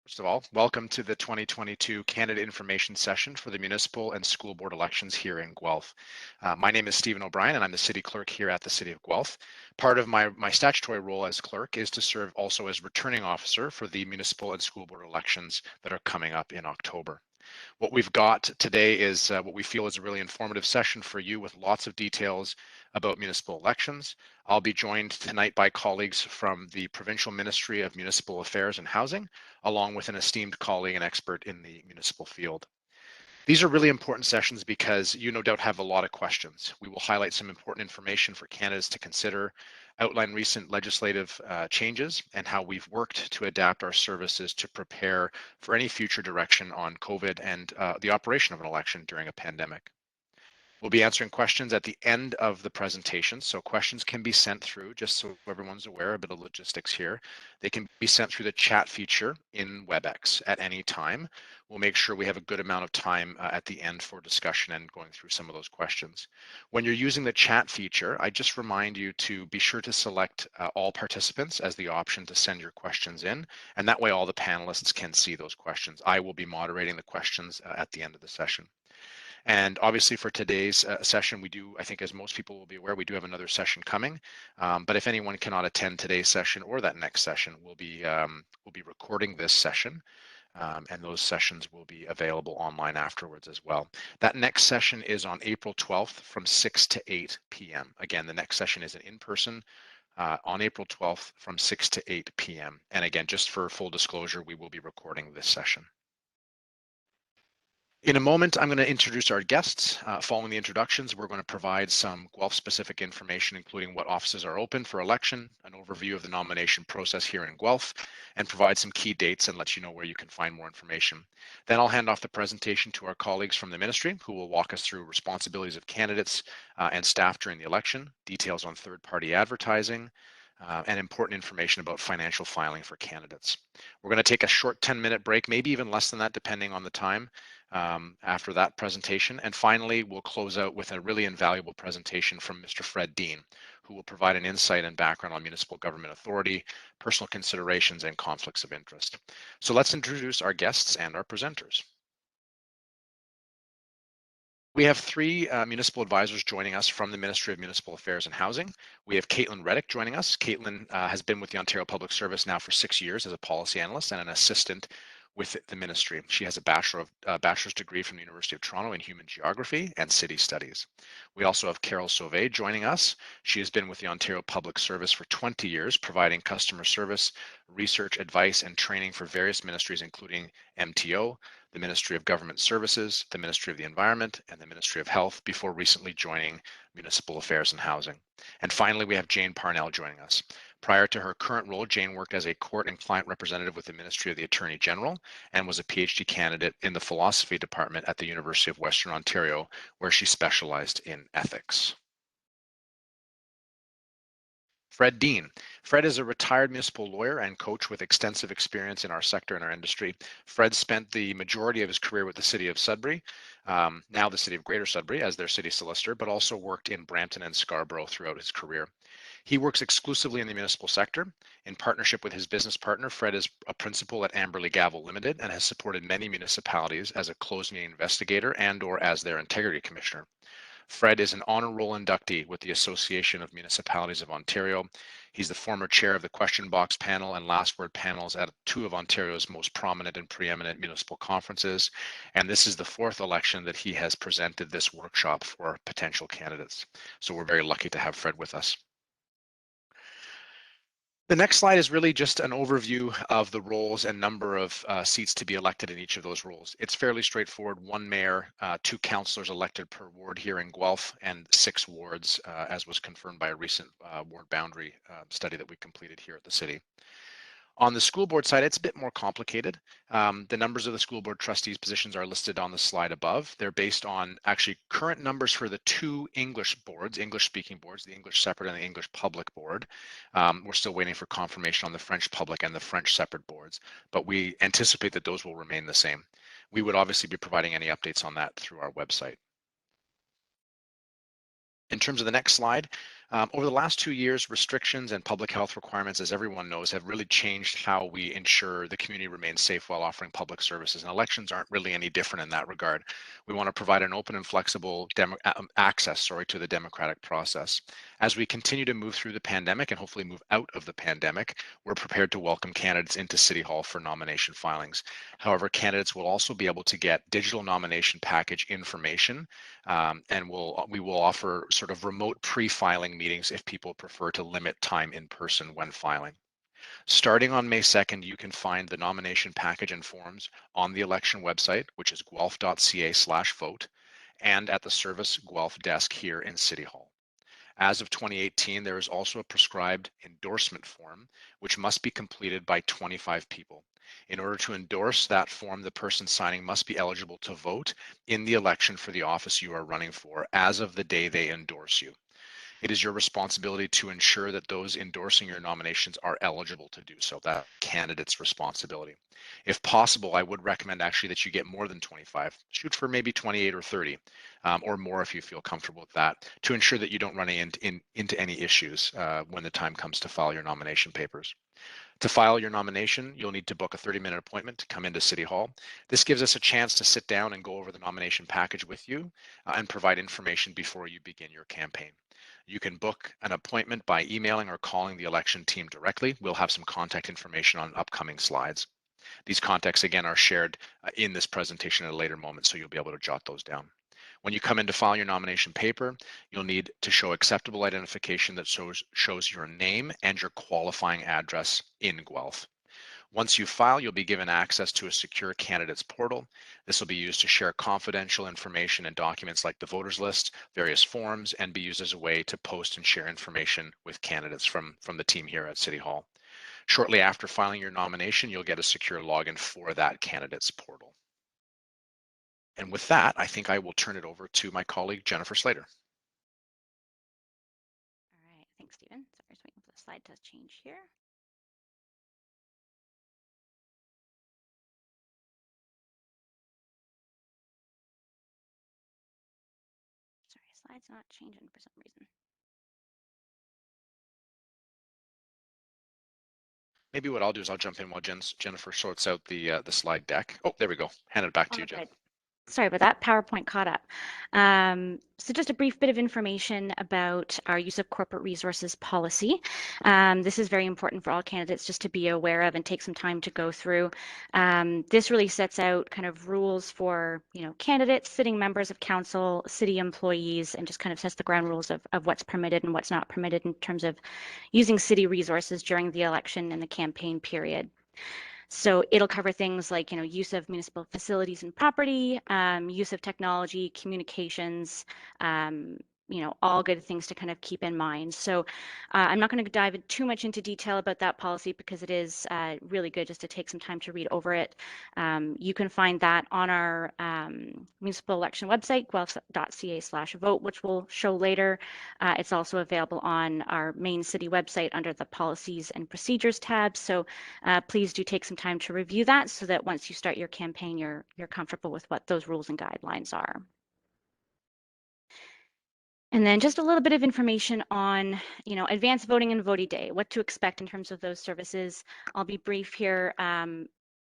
First of all, welcome to the 2022 candidate information session for the municipal and school board elections here in Guelph. My name is Stephen O'Brien and I'm the city clerk here at the City of Guelph. Part of my statutory role as clerk is to serve also as returning officer for the municipal and school board elections that are coming up in October. What we've got today is what we feel is a really informative session for you with lots of details about municipal elections. I'll be joined tonight by colleagues from the Provincial Ministry of Municipal Affairs and Housing, along with an esteemed colleague and expert in the municipal field. These are really important sessions because you no doubt have a lot of questions. We will highlight some important information for candidates to consider, outline recent legislative changes and how we've worked to adapt our services to prepare for any future direction on COVID and the operation of an election during a pandemic. We'll be answering questions at the end of the presentation, so questions can be sent through, just so everyone's aware, a bit of logistics here. They can be sent through the chat feature in WebEx at any time. We'll make sure we have a good amount of time at the end for discussion and going through some of those questions. When you're using the chat feature, I just remind you to be sure to select all participants as the option to send your questions in, and that way all the panelists can see those questions. I will be moderating the questions at the end of the session. And obviously for today's session, we do, I think as most people will be aware, we do have another session coming. But if anyone cannot attend today's session or that next session, we'll be recording this session. And those sessions will be available online afterwards as well. That next session is on April 12th from 6 to 8 p.m. Again, the next session is an in-person on April 12th from 6 to 8 p.m. And again, just for full disclosure, we will be recording this session. In a moment, I'm going to introduce our guests. Following the introductions, we're going to provide some Guelph-specific information, including what offices are open for election, an overview of the nomination process here in Guelph, and provide some key dates and let you know where you can find more information. Then I'll hand off the presentation to our colleagues from the ministry, who will walk us through responsibilities of candidates and staff during the election, details on third-party advertising, and important information about financial filing for candidates. We're going to take a short 10-minute break, maybe even less than that, depending on the time. After that presentation. And finally, we'll close out with a really invaluable presentation from Mr. Fred Dean, who will provide an insight and background on municipal government authority, personal considerations, and conflicts of interest. So let's introduce our guests and our presenters. We have three municipal advisors joining us from the Ministry of Municipal Affairs and Housing. We have Caitlin Reddick joining us. Caitlin has been with the Ontario Public Service now for 6 years as a policy analyst and an assistant with the ministry. She has a bachelor's degree from the University of Toronto in Human Geography and City Studies. We also have Carol Sauvé joining us. She has been with the Ontario Public Service for 20 years, providing customer service, research, advice, and training for various ministries, including MTO, the Ministry of Government Services, the Ministry of the Environment, and the Ministry of Health, before recently joining Municipal Affairs and Housing. And finally, we have Jane Parnell joining us. Prior to her current role, Jane worked as a court and client representative with the Ministry of the Attorney General and was a PhD candidate in the philosophy department at the University of Western Ontario, where she specialized in ethics. Fred Dean. Fred is a retired municipal lawyer and coach with extensive experience in our sector and our industry. Fred spent the majority of his career with the City of Sudbury, now the City of Greater Sudbury, as their city solicitor, but also worked in Brampton and Scarborough throughout his career. He works exclusively in the municipal sector. In partnership with his business partner, Fred is a principal at Amberley Gavel Limited and has supported many municipalities as a closed meeting investigator and/or as their integrity commissioner. Fred is an honor roll inductee with the Association of Municipalities of Ontario. He's the former chair of the Question Box panel and Last Word panels at two of Ontario's most prominent and preeminent municipal conferences. And this is the fourth election that he has presented this workshop for potential candidates. So we're very lucky to have Fred with us. The next slide is really just an overview of the roles and number of seats to be elected in each of those roles. It's fairly straightforward. One mayor, two councillors elected per ward here in Guelph, and 6 wards, as was confirmed by a recent ward boundary study that we completed here at the city. On the school board side, it's a bit more complicated. The numbers of the school board trustees positions are listed on the slide above. They're based on actually current numbers for the 2 English boards, English-speaking boards, the English separate and the English public board. We're still waiting for confirmation on the French public and the French separate boards, but we anticipate that those will remain the same. We would obviously be providing any updates on that through our website. In terms of the next slide, Over the last 2 years, restrictions and public health requirements, as everyone knows, have really changed how we ensure the community remains safe while offering public services. And elections aren't really any different in that regard. We want to provide an open and flexible access to the democratic process. As we continue to move through the pandemic and hopefully move out of the pandemic, we're prepared to welcome candidates into City Hall for nomination filings. However, candidates will also be able to get digital nomination package information, and we will offer sort of remote pre-filing meetings if people prefer to limit time in person when filing. Starting on May 2nd, you can find the nomination package and forms on the election website, which is guelph.ca/vote, and at the Service Guelph desk here in City Hall. As of 2018, there is also a prescribed endorsement form, which must be completed by 25 people. In order to endorse that form, the person signing must be eligible to vote in the election for the office you are running for as of the day they endorse you. It is your responsibility to ensure that those endorsing your nominations are eligible to do so. That candidate's responsibility. If possible, I would recommend actually that you get more than 25. Shoot for maybe 28 or 30, or more if you feel comfortable with that, to ensure that you don't run into any issues when the time comes to file your nomination papers. To file your nomination, you'll need to book a 30-minute appointment to come into City Hall. This gives us a chance to sit down and go over the nomination package with you and provide information before you begin your campaign. You can book an appointment by emailing or calling the election team directly. We'll have some contact information on upcoming slides. These contacts, again, are shared in this presentation at a later moment, so you'll be able to jot those down. When you come in to file your nomination paper, you'll need to show acceptable identification that shows your name and your qualifying address in Guelph. Once you file, you'll be given access to a secure candidates portal. This will be used to share confidential information and documents like the voters list, various forms, and be used as a way to post and share information with candidates from the team here at City Hall. Shortly after filing your nomination, you'll get a secure login for that candidates portal. And with that, I think I will turn it over to my colleague, Jennifer Slater. All right, thanks, Stephen. Sorry, just waiting for the slide to change here. Sorry, slide's not changing for some reason. Maybe what I'll do is I'll jump in while Jennifer sorts out the slide deck. Oh, there we go. Hand it back to you, Jen. Sorry about that, PowerPoint caught up. So just a brief bit of information about our use of corporate resources policy. This is very important for all candidates just to be aware of and take some time to go through. This really sets out kind of rules for, candidates, sitting members of council, city employees, and just kind of sets the ground rules of what's permitted and what's not permitted in terms of using city resources during the election and the campaign period. So it'll cover things like, use of municipal facilities and property, use of technology, communications, all good things to kind of keep in mind. So I'm not going to dive too much into detail about that policy because it is really good just to take some time to read over it. You can find that on our municipal election website, guelph.ca/vote, which we'll show later. It's also available on our main city website under the policies and procedures tab. So please do take some time to review that so that once you start your campaign, you're comfortable with what those rules and guidelines are. And then just a little bit of information on, advanced voting and voting day, what to expect in terms of those services. I'll be brief here.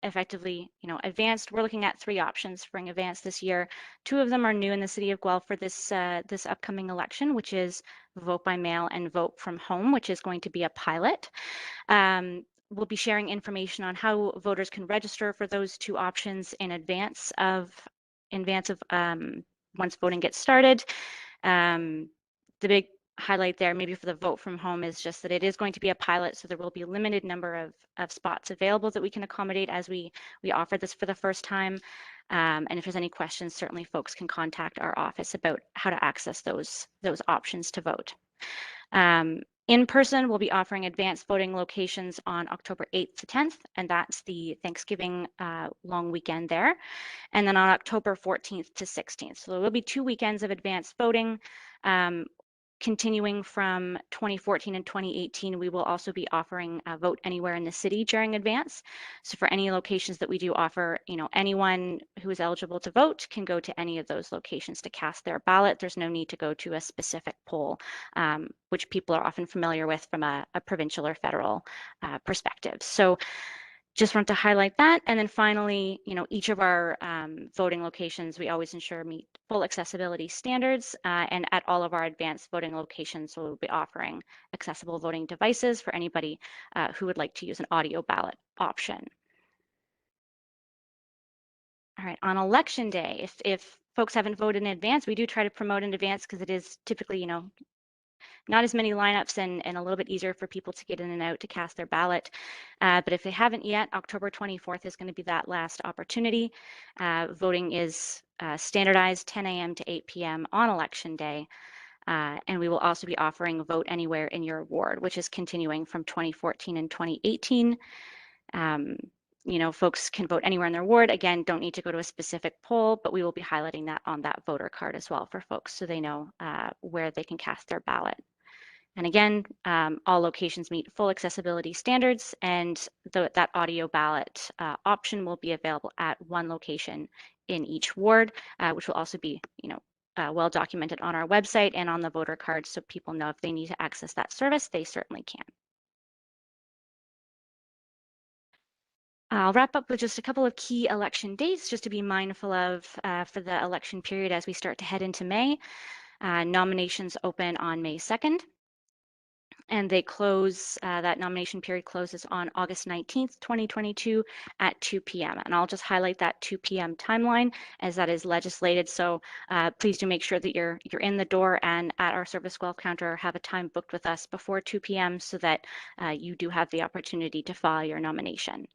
Effectively, advanced, we're looking at 3 options for advanced this year. 2 of them are new in the city of Guelph for this upcoming election, which is vote by mail and vote from home, which is going to be a pilot. We'll be sharing information on how voters can register for those 2 options in advance of once voting gets started. The big highlight there, maybe for the vote from home, is just that it is going to be a pilot, so there will be a limited number of spots available that we can accommodate as we offer this for the first time. And if there's any questions, certainly folks can contact our office about how to access those options to vote. In person, we'll be offering advanced voting locations on October 8th to 10th, and that's the Thanksgiving long weekend there. And then on October 14th to 16th. So there will be 2 weekends of advanced voting. continuing from 2014 and 2018, we will also be offering Vote Anywhere in the city during advance. So for any locations that we do offer, anyone who is eligible to vote can go to any of those locations to cast their ballot. There's no need to go to a specific poll, which people are often familiar with from a provincial or federal perspective. So just want to highlight that. And then finally, each of our voting locations, we always ensure meet full accessibility standards. And at all of our advanced voting locations, we'll be offering accessible voting devices for anybody who would like to use an audio ballot option. All right, on election day, if folks haven't voted in advance, we do try to promote in advance because it is typically, not as many lineups and a little bit easier for people to get in and out to cast their ballot. But if they haven't yet, October 24th is going to be that last opportunity. Voting is standardized 10 a.m. to 8 p.m. on election day. And we will also be offering Vote Anywhere in your ward, which is continuing from 2014 and 2018. Folks can vote anywhere in their ward. Again, don't need to go to a specific poll, but we will be highlighting that on that voter card as well for folks so they know where they can cast their ballot. And again, all locations meet full accessibility standards, and that audio ballot option will be available at one location in each ward, which will also be, well documented on our website and on the voter card, so people know if they need to access that service, they certainly can. I'll wrap up with just a couple of key election dates just to be mindful of for the election period as we start to head into May. Nominations open on May 2nd. And they close, that nomination period closes on August 19th, 2022 at 2 p.m. And I'll just highlight that 2 p.m. timeline as that is legislated. So please do make sure that you're in the door and at our Service Guelph counter, have a time booked with us before 2 p.m. so that you do have the opportunity to file your nomination.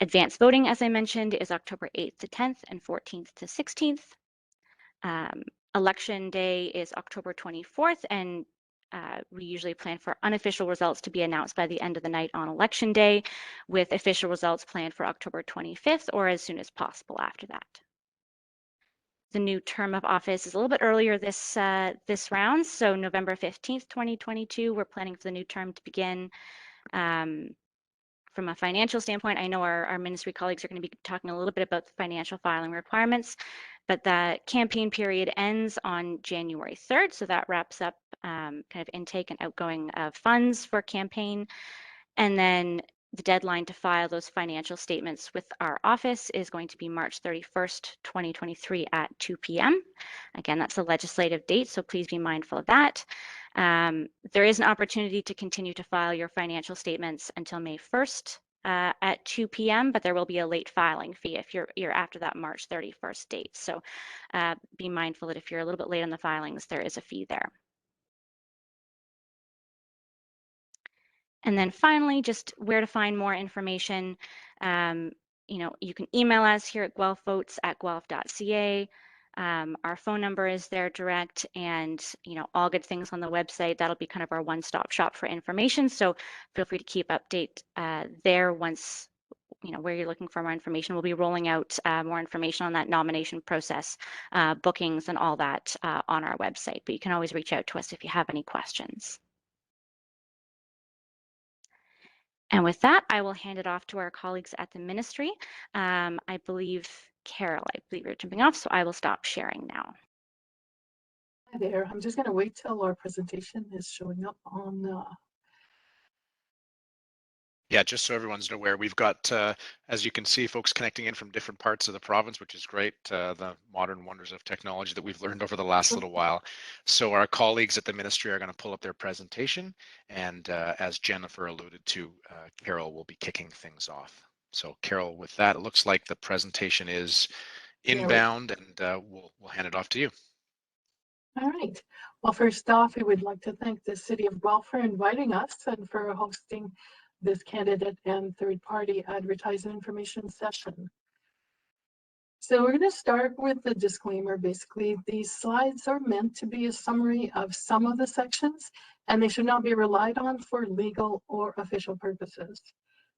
Advanced voting, as I mentioned, is October 8th to 10th and 14th to 16th. Election day is October 24th, and we usually plan for unofficial results to be announced by the end of the night on election day, with official results planned for October 25th or as soon as possible after that. The new term of office is a little bit earlier this round, so November 15th, 2022, we're planning for the new term to begin. From a financial standpoint, I know our ministry colleagues are going to be talking a little bit about the financial filing requirements, but the campaign period ends on January 3rd, so that wraps up kind of intake and outgoing of funds for campaign. And then the deadline to file those financial statements with our office is going to be March 31st, 2023 at 2 p.m. Again, that's a legislative date, so please be mindful of that. There is an opportunity to continue to file your financial statements until May 1st at 2 p.m., but there will be a late filing fee if you're after that March 31st date. So be mindful that if you're a little bit late on the filings, there is a fee there. And then finally, just where to find more information. You can email us here at guelphvotes@guelph.ca. Our phone number is there direct, and all good things on the website. That'll be kind of our one-stop shop for information. So feel free to keep update there once where you're looking for more information. We'll be rolling out more information on that nomination process, bookings, and all that on our website. But you can always reach out to us if you have any questions. And with that, I will hand it off to our colleagues at the ministry. I believe, Carol, you're jumping off, so I will stop sharing now. Hi there. I'm just going to wait till our presentation is showing up on Yeah, just so everyone's aware, we've got, as you can see, folks connecting in from different parts of the province, which is great, the modern wonders of technology that we've learned over the last little while. So our colleagues at the ministry are going to pull up their presentation, and as Jennifer alluded to, Carol will be kicking things off. So Carol, with that, it looks like the presentation is inbound, and we'll hand it off to you. All right. Well, first off, we would like to thank the City of Guelph for inviting us and for hosting this candidate and third-party advertising information session. So we're going to start with the disclaimer. Basically, these slides are meant to be a summary of some of the sections, and they should not be relied on for legal or official purposes.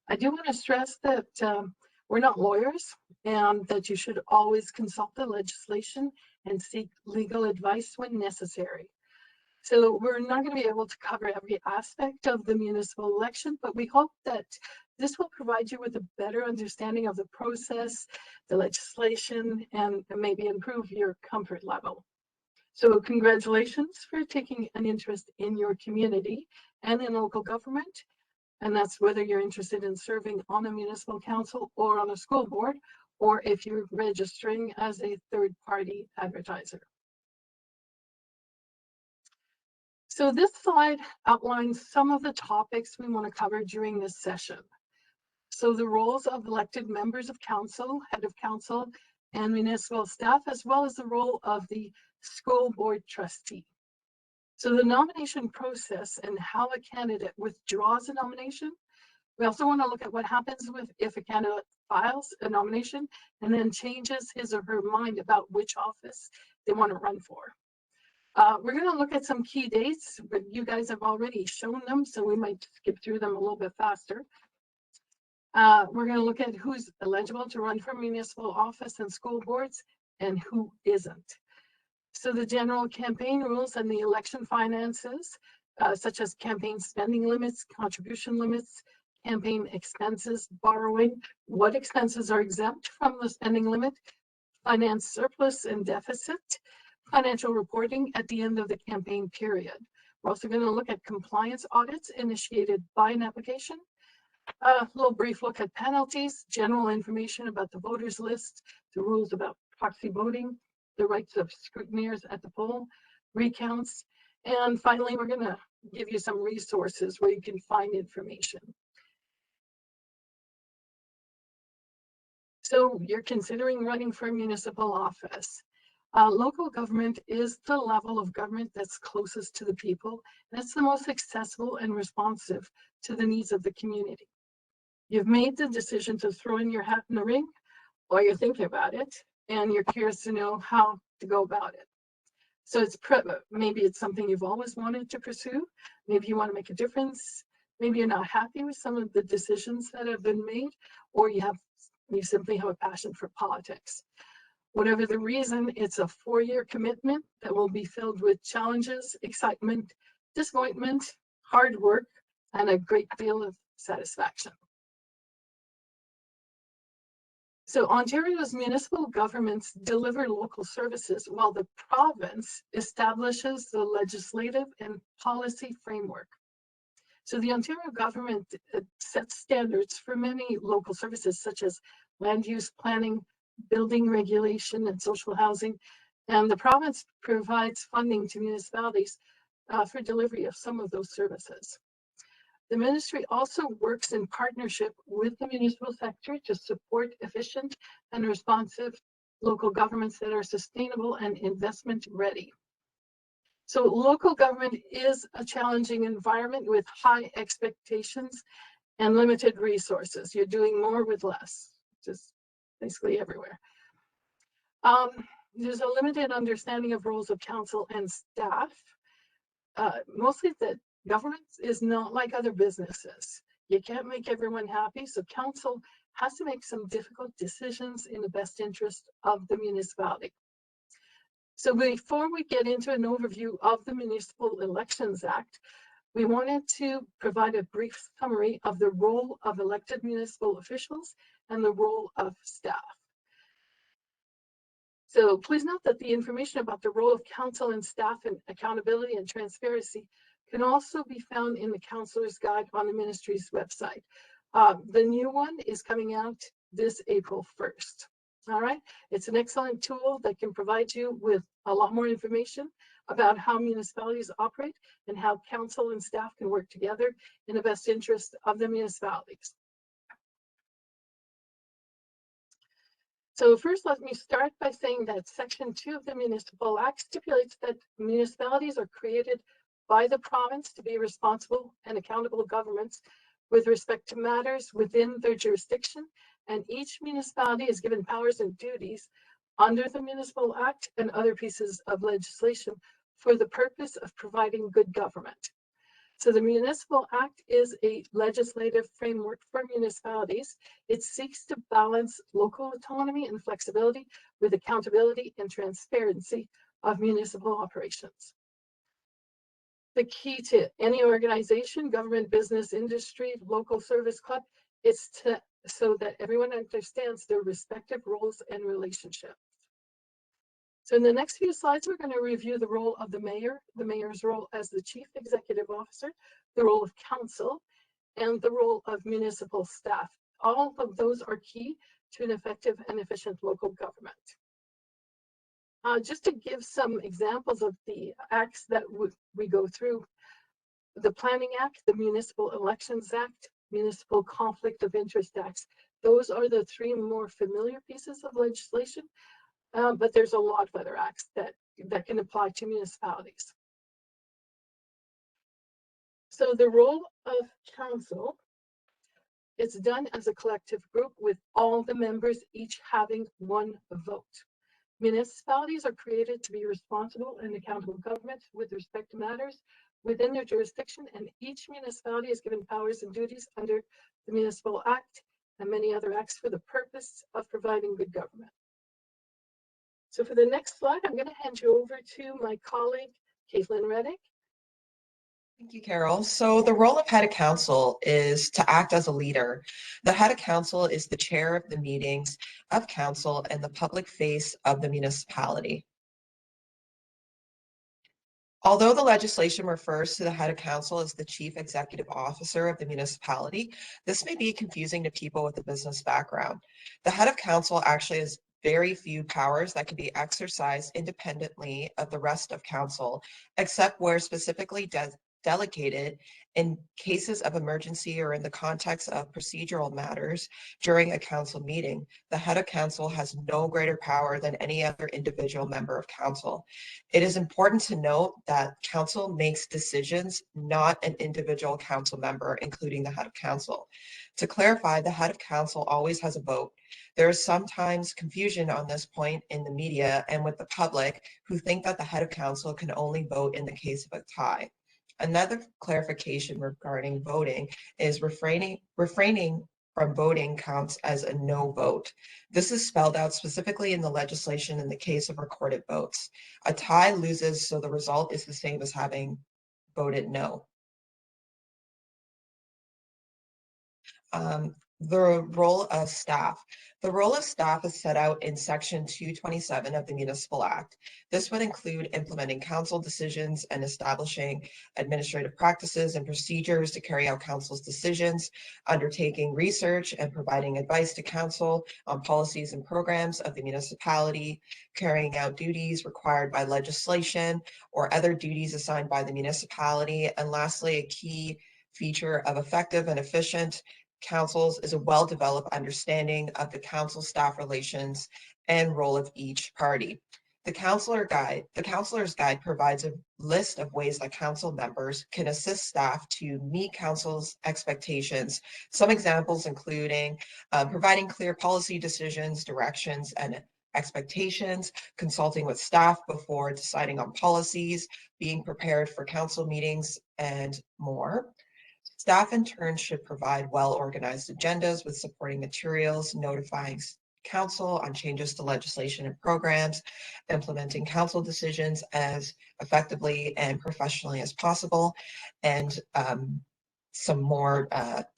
I do want to stress that we're not lawyers, and that you should always consult the legislation and seek legal advice when necessary. So we're not going to be able to cover every aspect of the municipal election, but we hope that this will provide you with a better understanding of the process, the legislation, and maybe improve your comfort level. So congratulations for taking an interest in your community and in local government. And that's whether you're interested in serving on a municipal council or on a school board, or if you're registering as a third-party advertiser. So this slide outlines some of the topics we want to cover during this session. So the roles of elected members of council, head of council, and municipal staff, as well as the role of the school board trustee. So the nomination process and how a candidate withdraws a nomination. We also want to look at what happens if a candidate files a nomination and then changes his or her mind about which office they want to run for. We're going to look at some key dates, but you guys have already shown them, so we might skip through them a little bit faster. We're going to look at who's eligible to run for municipal office and school boards and who isn't. So the general campaign rules and the election finances, such as campaign spending limits, contribution limits, campaign expenses, borrowing, what expenses are exempt from the spending limit, finance surplus and deficit, financial reporting at the end of the campaign period. We're also going to look at compliance audits initiated by an application, a little brief look at penalties, general information about the voters list, the rules about proxy voting, the rights of scrutineers at the poll, recounts, and finally, we're going to give you some resources where you can find information. So you're considering running for a municipal office. Local government is the level of government that's closest to the people, and it's the most accessible and responsive to the needs of the community. You've made the decision to throw in your hat in the ring, or you're thinking about it, and you're curious to know how to go about it. So maybe it's something you've always wanted to pursue. Maybe you want to make a difference. Maybe you're not happy with some of the decisions that have been made, or you simply have a passion for politics. Whatever the reason, it's a 4-year commitment that will be filled with challenges, excitement, disappointment, hard work, and a great deal of satisfaction. So Ontario's municipal governments deliver local services while the province establishes the legislative and policy framework. So the Ontario government sets standards for many local services such as land use planning, building regulation, and social housing. And the province provides funding to municipalities for delivery of some of those services. The ministry also works in partnership with the municipal sector to support efficient and responsive local governments that are sustainable and investment ready. So local government is a challenging environment with high expectations and limited resources. You're doing more with less, just basically everywhere. There's a limited understanding of roles of council and staff. Mostly that government is not like other businesses. You can't make everyone happy, so council has to make some difficult decisions in the best interest of the municipality. So before we get into an overview of the Municipal Elections Act, we wanted to provide a brief summary of the role of elected municipal officials and the role of staff. So please note that the information about the role of council and staff and accountability and transparency can also be found in the Councillor's Guide on the ministry's website. The new one is coming out this April 1st. All right, it's an excellent tool that can provide you with a lot more information about how municipalities operate and how council and staff can work together in the best interest of the municipalities. So first, let me start by saying that Section 2 of the Municipal Act stipulates that municipalities are created by the province to be responsible and accountable governments with respect to matters within their jurisdiction, and each municipality is given powers and duties under the Municipal Act and other pieces of legislation for the purpose of providing good government. So the Municipal Act is a legislative framework for municipalities. It seeks to balance local autonomy and flexibility with accountability and transparency of municipal operations. the key to any organization, government, business, industry, local service club, is so that everyone understands their respective roles and relationships. So in the next few slides, we're going to review the role of the mayor's role as the chief executive officer, the role of council, and the role of municipal staff. All of those are key to an effective and efficient local government. Just to give some examples of the acts that we go through, the Planning Act, the Municipal Elections Act, Municipal Conflict of Interest Acts. Those are the three more familiar pieces of legislation, but there's a lot of other acts that can apply to municipalities. So the role of council is done as a collective group with all the members each having one vote. Municipalities are created to be responsible and accountable government with respect to matters within their jurisdiction, and each municipality is given powers and duties under the Municipal Act and many other acts for the purpose of providing good government. So for the next slide, I'm going to hand you over to my colleague, Caitlin Reddick. Thank you, Carol. So the role of head of council is to act as a leader. The head of council is the chair of the meetings of council and the public face of the municipality. Although the legislation refers to the head of council as the chief executive officer of the municipality, this may be confusing to people with a business background. The head of council actually has very few powers that can be exercised independently of the rest of council, except where specifically delegated in cases of emergency or in the context of procedural matters during a council meeting. The head of council has no greater power than any other individual member of council. It is important to note that council makes decisions, not an individual council member, including the head of council. To clarify, the head of council always has a vote. There is sometimes confusion on this point in the media and with the public who think that the head of council can only vote in the case of a tie. Another clarification regarding voting is refraining from voting counts as a no vote. This is spelled out specifically in the legislation in the case of recorded votes. A tie loses, so the result is the same as having voted no. The role of staff. The role of staff is set out in Section 227 of the Municipal Act. This would include implementing council decisions and establishing administrative practices and procedures to carry out council's decisions, undertaking research and providing advice to council on policies and programs of the municipality, carrying out duties required by legislation or other duties assigned by the municipality, and lastly, a key feature of effective and efficient councils is a well-developed understanding of the council staff relations and role of each party. The Councilor's Guide provides a list of ways that council members can assist staff to meet council's expectations. Some examples including providing clear policy decisions, directions, and expectations, consulting with staff before deciding on policies, being prepared for council meetings, and more. Staff in turn should provide well-organized agendas with supporting materials, notifying council on changes to legislation and programs, implementing council decisions as effectively and professionally as possible, and some more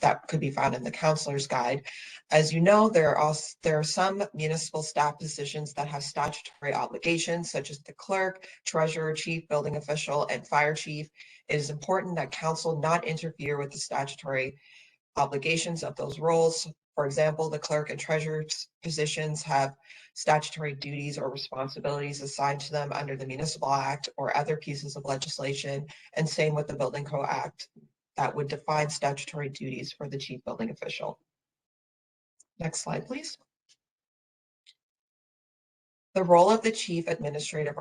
that could be found in the Councilor's Guide. As you know, there are some municipal staff positions that have statutory obligations, such as the clerk, treasurer, chief building official, and fire chief. It is important that council not interfere with the statutory obligations of those roles. For example, the clerk and treasurer's positions have statutory duties or responsibilities assigned to them under the Municipal Act or other pieces of legislation, and same with the Building Code Act that would define statutory duties for the chief building official. Next slide, please. The role of the chief administrative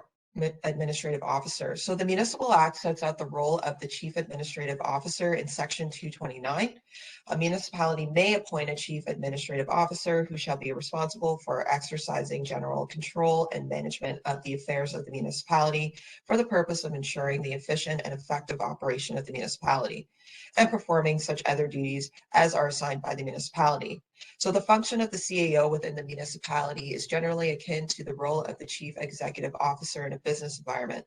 officer. So the Municipal Act sets out the role of the chief administrative officer in Section 229. A municipality may appoint a chief administrative officer who shall be responsible for exercising general control and management of the affairs of the municipality for the purpose of ensuring the efficient and effective operation of the municipality and performing such other duties as are assigned by the municipality. So the function of the CAO within the municipality is generally akin to the role of the chief executive officer in a business environment.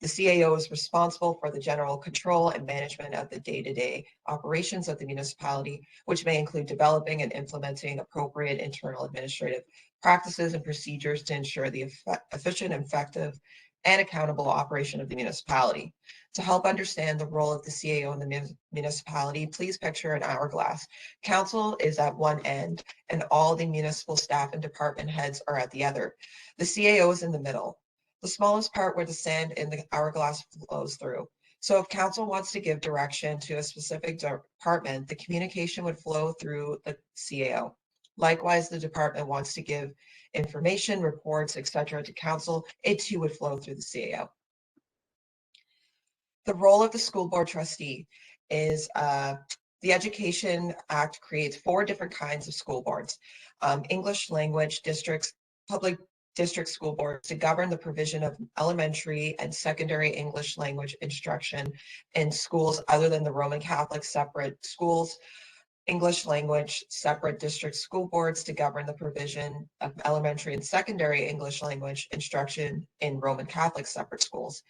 The CAO is responsible for the general control and management of the day-to-day operations of the municipality, which may include developing and implementing appropriate internal administrative practices and procedures to ensure the efficient, effective, and accountable operation of the municipality. To help understand the role of the CAO in the municipality, please picture an hourglass. Council is at one end, and all the municipal staff and department heads are at the other. The CAO is in the middle, the smallest part where the sand in the hourglass flows through. So if council wants to give direction to a specific department, the communication would flow through the CAO. Likewise, the department wants to give information, reports, etc. to council, it too would flow through the CAO. The role of the school board trustee is the Education Act creates 4 different kinds of school boards. English language districts, public district school boards to govern the provision of elementary and secondary English language instruction in schools other than the Roman Catholic separate schools. English language separate district school boards to govern the provision of elementary and secondary English language instruction in Roman Catholic separate schools.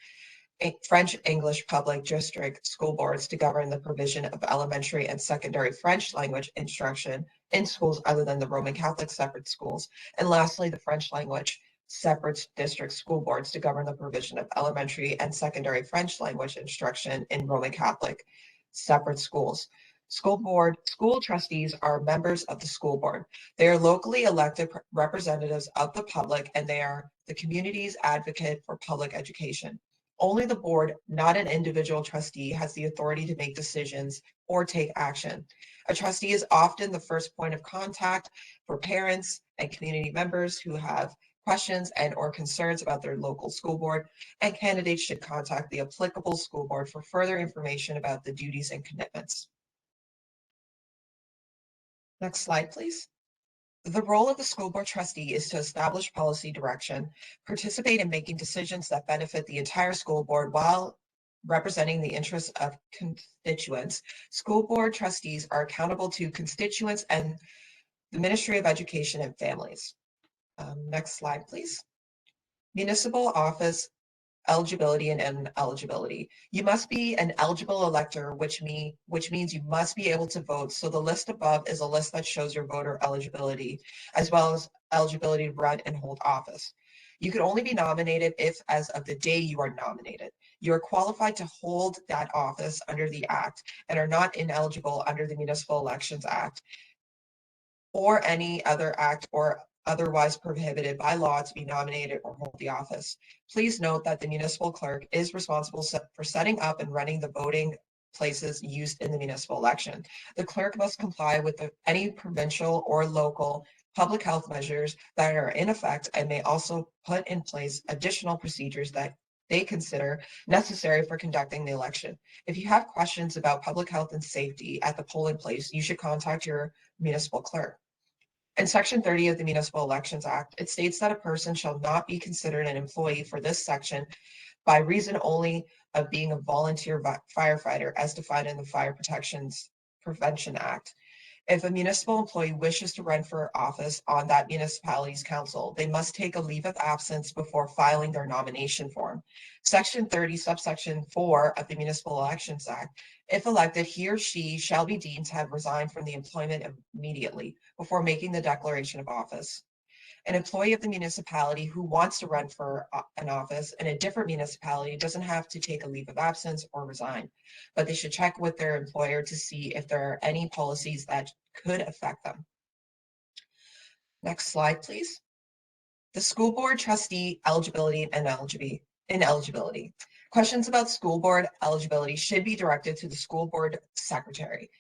French English public district school boards to govern the provision of elementary and secondary French language instruction in schools other than the Roman Catholic separate schools. And lastly, the French language separate district school boards to govern the provision of elementary and secondary French language instruction in Roman Catholic separate schools. School trustees are members of the school board. They are locally elected representatives of the public, and they are the community's advocate for public education. Only the board, not an individual trustee, has the authority to make decisions or take action. A trustee is often the first point of contact for parents and community members who have questions and or concerns about their local school board, and candidates should contact the applicable school board for further information about the duties and commitments. Next slide, please. The role of the school board trustee is to establish policy direction, participate in making decisions that benefit the entire school board while representing the interests of constituents. School board trustees are accountable to constituents and the Ministry of Education and Families. Next slide, please. Municipal Office eligibility and ineligibility. You must be an eligible elector, which means you must be able to vote. So the list above is a list that shows your voter eligibility, as well as eligibility to run and hold office. You can only be nominated if, as of the day you are nominated, you are qualified to hold that office under the Act and are not ineligible under the Municipal Elections Act or any other act or otherwise prohibited by law to be nominated or hold the office. Please note that the municipal clerk is responsible for setting up and running the voting places used in the municipal election. The clerk must comply with any provincial or local public health measures that are in effect and may also put in place additional procedures that they consider necessary for conducting the election. If you have questions about public health and safety at the polling place, you should contact your municipal clerk. In Section 30 of the Municipal Elections Act, it states that a person shall not be considered an employee for this section by reason only of being a volunteer firefighter as defined in the Fire Prevention Act. If a municipal employee wishes to run for office on that municipality's council, they must take a leave of absence before filing their nomination form. Section 30, subsection 4 of the Municipal Elections Act, if elected, he or she shall be deemed to have resigned from the employment immediately before making the declaration of office. An employee of the municipality who wants to run for an office in a different municipality doesn't have to take a leave of absence or resign, but they should check with their employer to see if there are any policies that could affect them. Next slide, please. The school board trustee eligibility and ineligibility. Questions about school board eligibility should be directed to the school board secretary.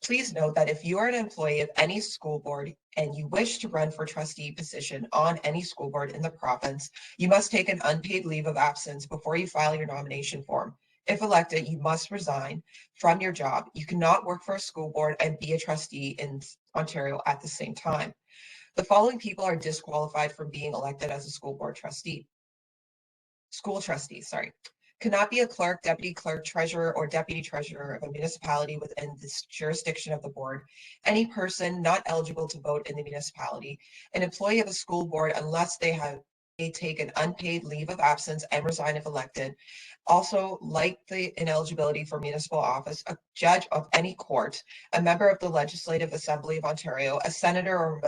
Please note that if you are an employee of any school board and you wish to run for trustee position on any school board in the province, you must take an unpaid leave of absence before you file your nomination form. If elected, you must resign from your job. You cannot work for a school board and be a trustee in Ontario at the same time. The following people are disqualified from being elected as a school board trustee. School trustee, sorry. Cannot be a clerk, deputy clerk, treasurer, or deputy treasurer of a municipality within the jurisdiction of the board, any person not eligible to vote in the municipality, an employee of a school board unless they take an unpaid leave of absence and resign if elected. Also, like the ineligibility for municipal office, a judge of any court, a member of the Legislative Assembly of Ontario, a senator or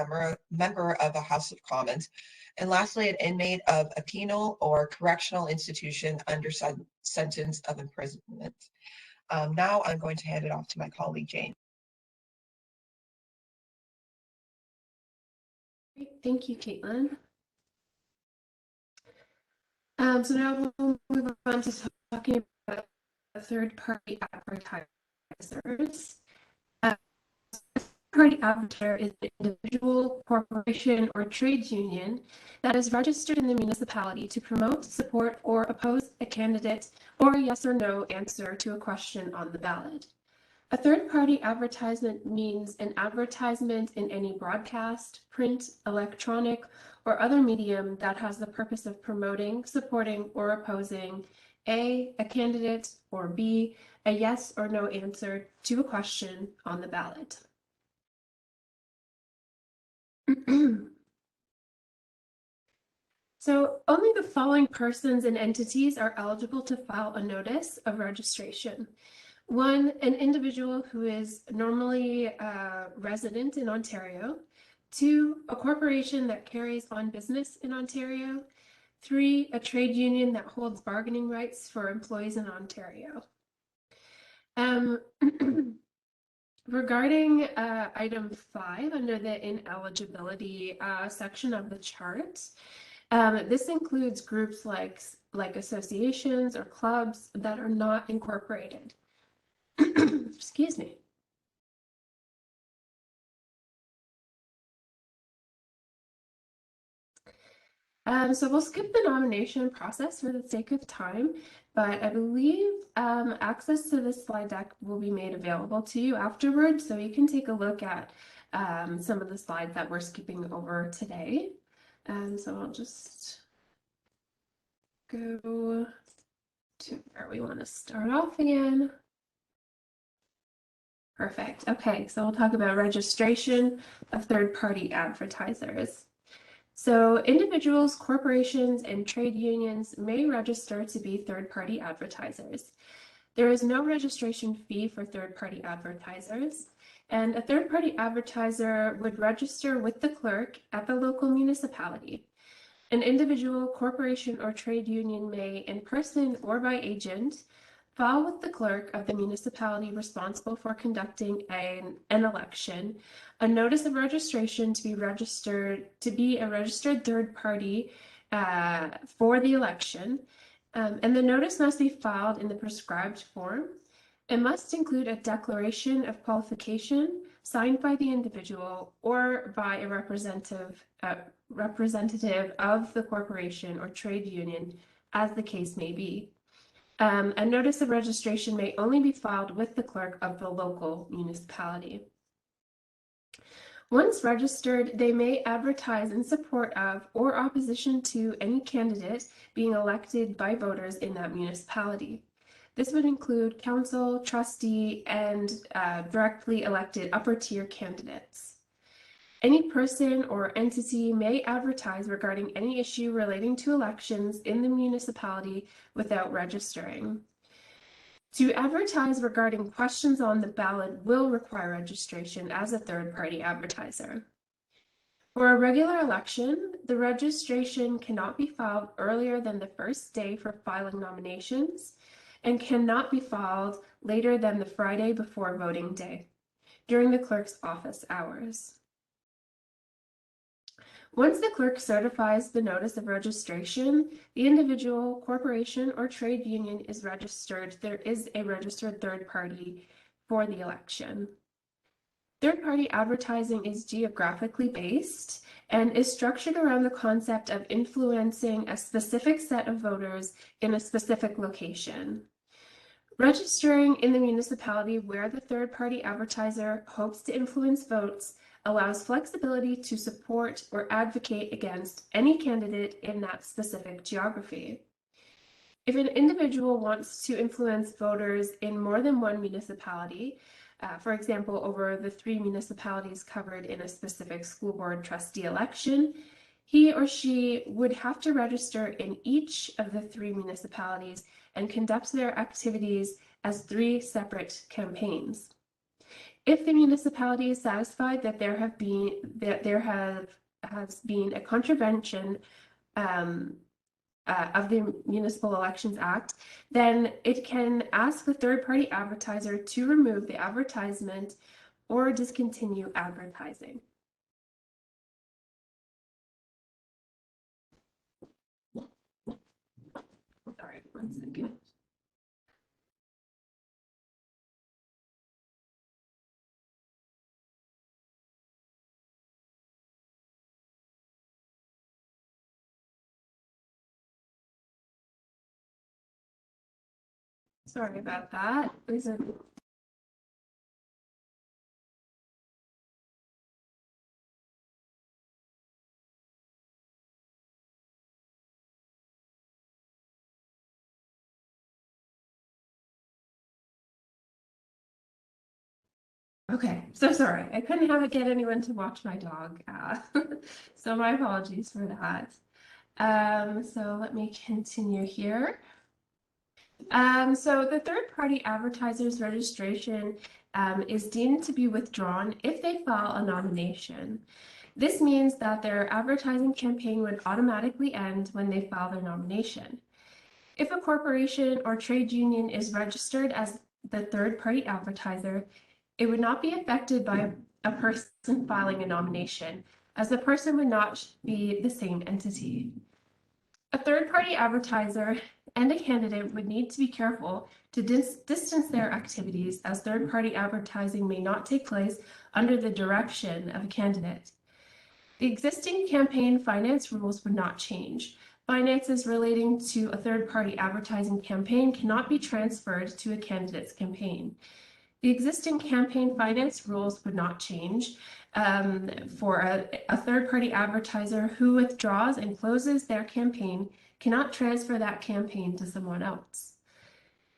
member of the House of Commons, and lastly, an inmate of a penal or correctional institution under sentence of imprisonment. Now I'm going to hand it off to my colleague, Jane. Great. Thank you, Caitlin. So now we'll move on to talking about third-party advertisers. Third-party advertiser is an individual, corporation, or trade union that is registered in the municipality to promote, support, or oppose a candidate or a yes or no answer to a question on the ballot. A third-party advertisement means an advertisement in any broadcast, print, electronic, or other medium that has the purpose of promoting, supporting, or opposing A, a candidate, or B, a yes or no answer to a question on the ballot. So only the following persons and entities are eligible to file a notice of registration. One, an individual who is normally resident in Ontario. Two, a corporation that carries on business in Ontario. Three, a trade union that holds bargaining rights for employees in Ontario. Regarding item 5 under the ineligibility section of the chart, this includes groups like associations or clubs that are not incorporated. Excuse me. So we'll skip the nomination process for the sake of time, but I believe access to this slide deck will be made available to you afterwards, so you can take a look at some of the slides that we're skipping over today. So I'll just go to where we want to start off again. Perfect. Okay, so we'll talk about registration of third-party advertisers. So individuals, corporations, and trade unions may register to be third-party advertisers. There is no registration fee for third-party advertisers, and a third-party advertiser would register with the clerk at the local municipality. An individual, corporation, or trade union may, in person or by agent, file with the clerk of the municipality responsible for conducting an election a notice of registration to be a registered third party for the election, and the notice must be filed in the prescribed form. It must include a declaration of qualification signed by the individual or by a representative of the corporation or trade union, as the case may be. A notice of registration may only be filed with the clerk of the local municipality. Once registered, they may advertise in support of or opposition to any candidate being elected by voters in that municipality. This would include council, trustee, and directly elected upper tier candidates. Any person or entity may advertise regarding any issue relating to elections in the municipality without registering. To advertise regarding questions on the ballot will require registration as a third-party advertiser. For a regular election, the registration cannot be filed earlier than the first day for filing nominations and cannot be filed later than the Friday before voting day during the clerk's office hours. Once the clerk certifies the notice of registration, the individual, corporation, or trade union is registered. There is a registered third party for the election. Third-party advertising is geographically based and is structured around the concept of influencing a specific set of voters in a specific location. Registering in the municipality where the third-party advertiser hopes to influence votes allows flexibility to support or advocate against any candidate in that specific geography. If an individual wants to influence voters in more than one municipality, for example, over the 3 municipalities covered in a specific school board trustee election, he or she would have to register in each of the 3 municipalities and conduct their activities as 3 separate campaigns. If the municipality is satisfied that there has been a contravention of the Municipal Elections Act, then it can ask the third-party advertiser to remove the advertisement or discontinue advertising. Sorry, one second. Sorry about that. Okay, so sorry. I couldn't get anyone to watch my dog. So my apologies for that. So let me continue here. So the third-party advertiser's registration is deemed to be withdrawn if they file a nomination. This means that their advertising campaign would automatically end when they file their nomination. If a corporation or trade union is registered as the third-party advertiser, it would not be affected by a person filing a nomination, as the person would not be the same entity. A third-party advertiser and a candidate would need to be careful to distance their activities, as third-party advertising may not take place under the direction of a candidate. The existing campaign finance rules would not change. Finances relating to a third-party advertising campaign cannot be transferred to a candidate's campaign. The existing campaign finance rules would not change for a third-party advertiser who withdraws and closes their campaign cannot transfer that campaign to someone else.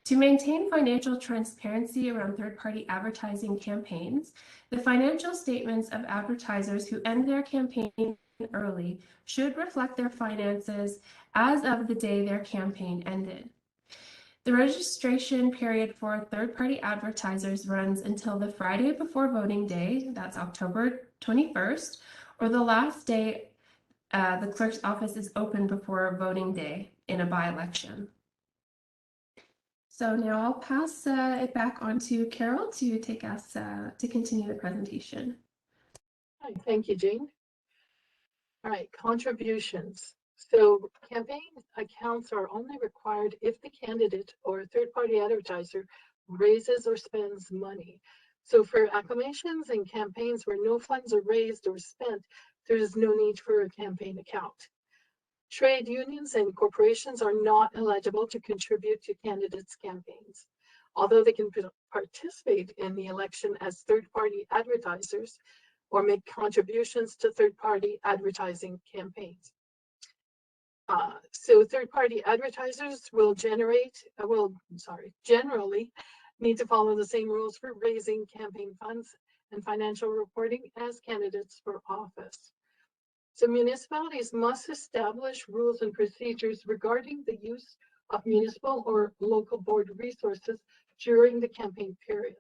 To maintain financial transparency around third-party advertising campaigns, the financial statements of advertisers who end their campaign early should reflect their finances as of the day their campaign ended. The registration period for third-party advertisers runs until the Friday before voting day, that's October 21st, or the last day the clerk's office is open before voting day in a by-election. So now I'll pass it back on to Carol to take us to continue the presentation. Hi, thank you, Jane. All right, contributions. So campaign accounts are only required if the candidate or third-party advertiser raises or spends money. So for acclamations and campaigns where no funds are raised or spent, there is no need for a campaign account. Trade unions and corporations are not eligible to contribute to candidates' campaigns. Although they can participate in the election as third-party advertisers or make contributions to third-party advertising campaigns. So third-party advertisers will generally need to follow the same rules for raising campaign funds and financial reporting as candidates for office. So municipalities must establish rules and procedures regarding the use of municipal or local board resources during the campaign period.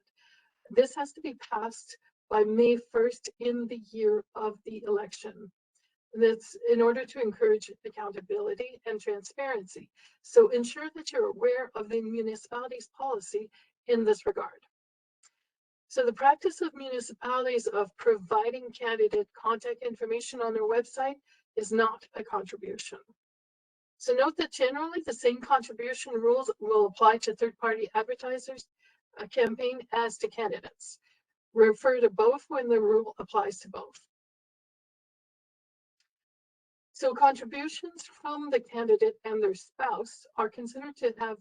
This has to be passed by May 1st in the year of the election. That's in order to encourage accountability and transparency. So ensure that you're aware of the municipality's policy in this regard. So the practice of municipalities of providing candidate contact information on their website is not a contribution. So note that generally the same contribution rules will apply to third-party advertisers campaign as to candidates. Refer to both when the rule applies to both. So contributions from the candidate and their spouse are considered to have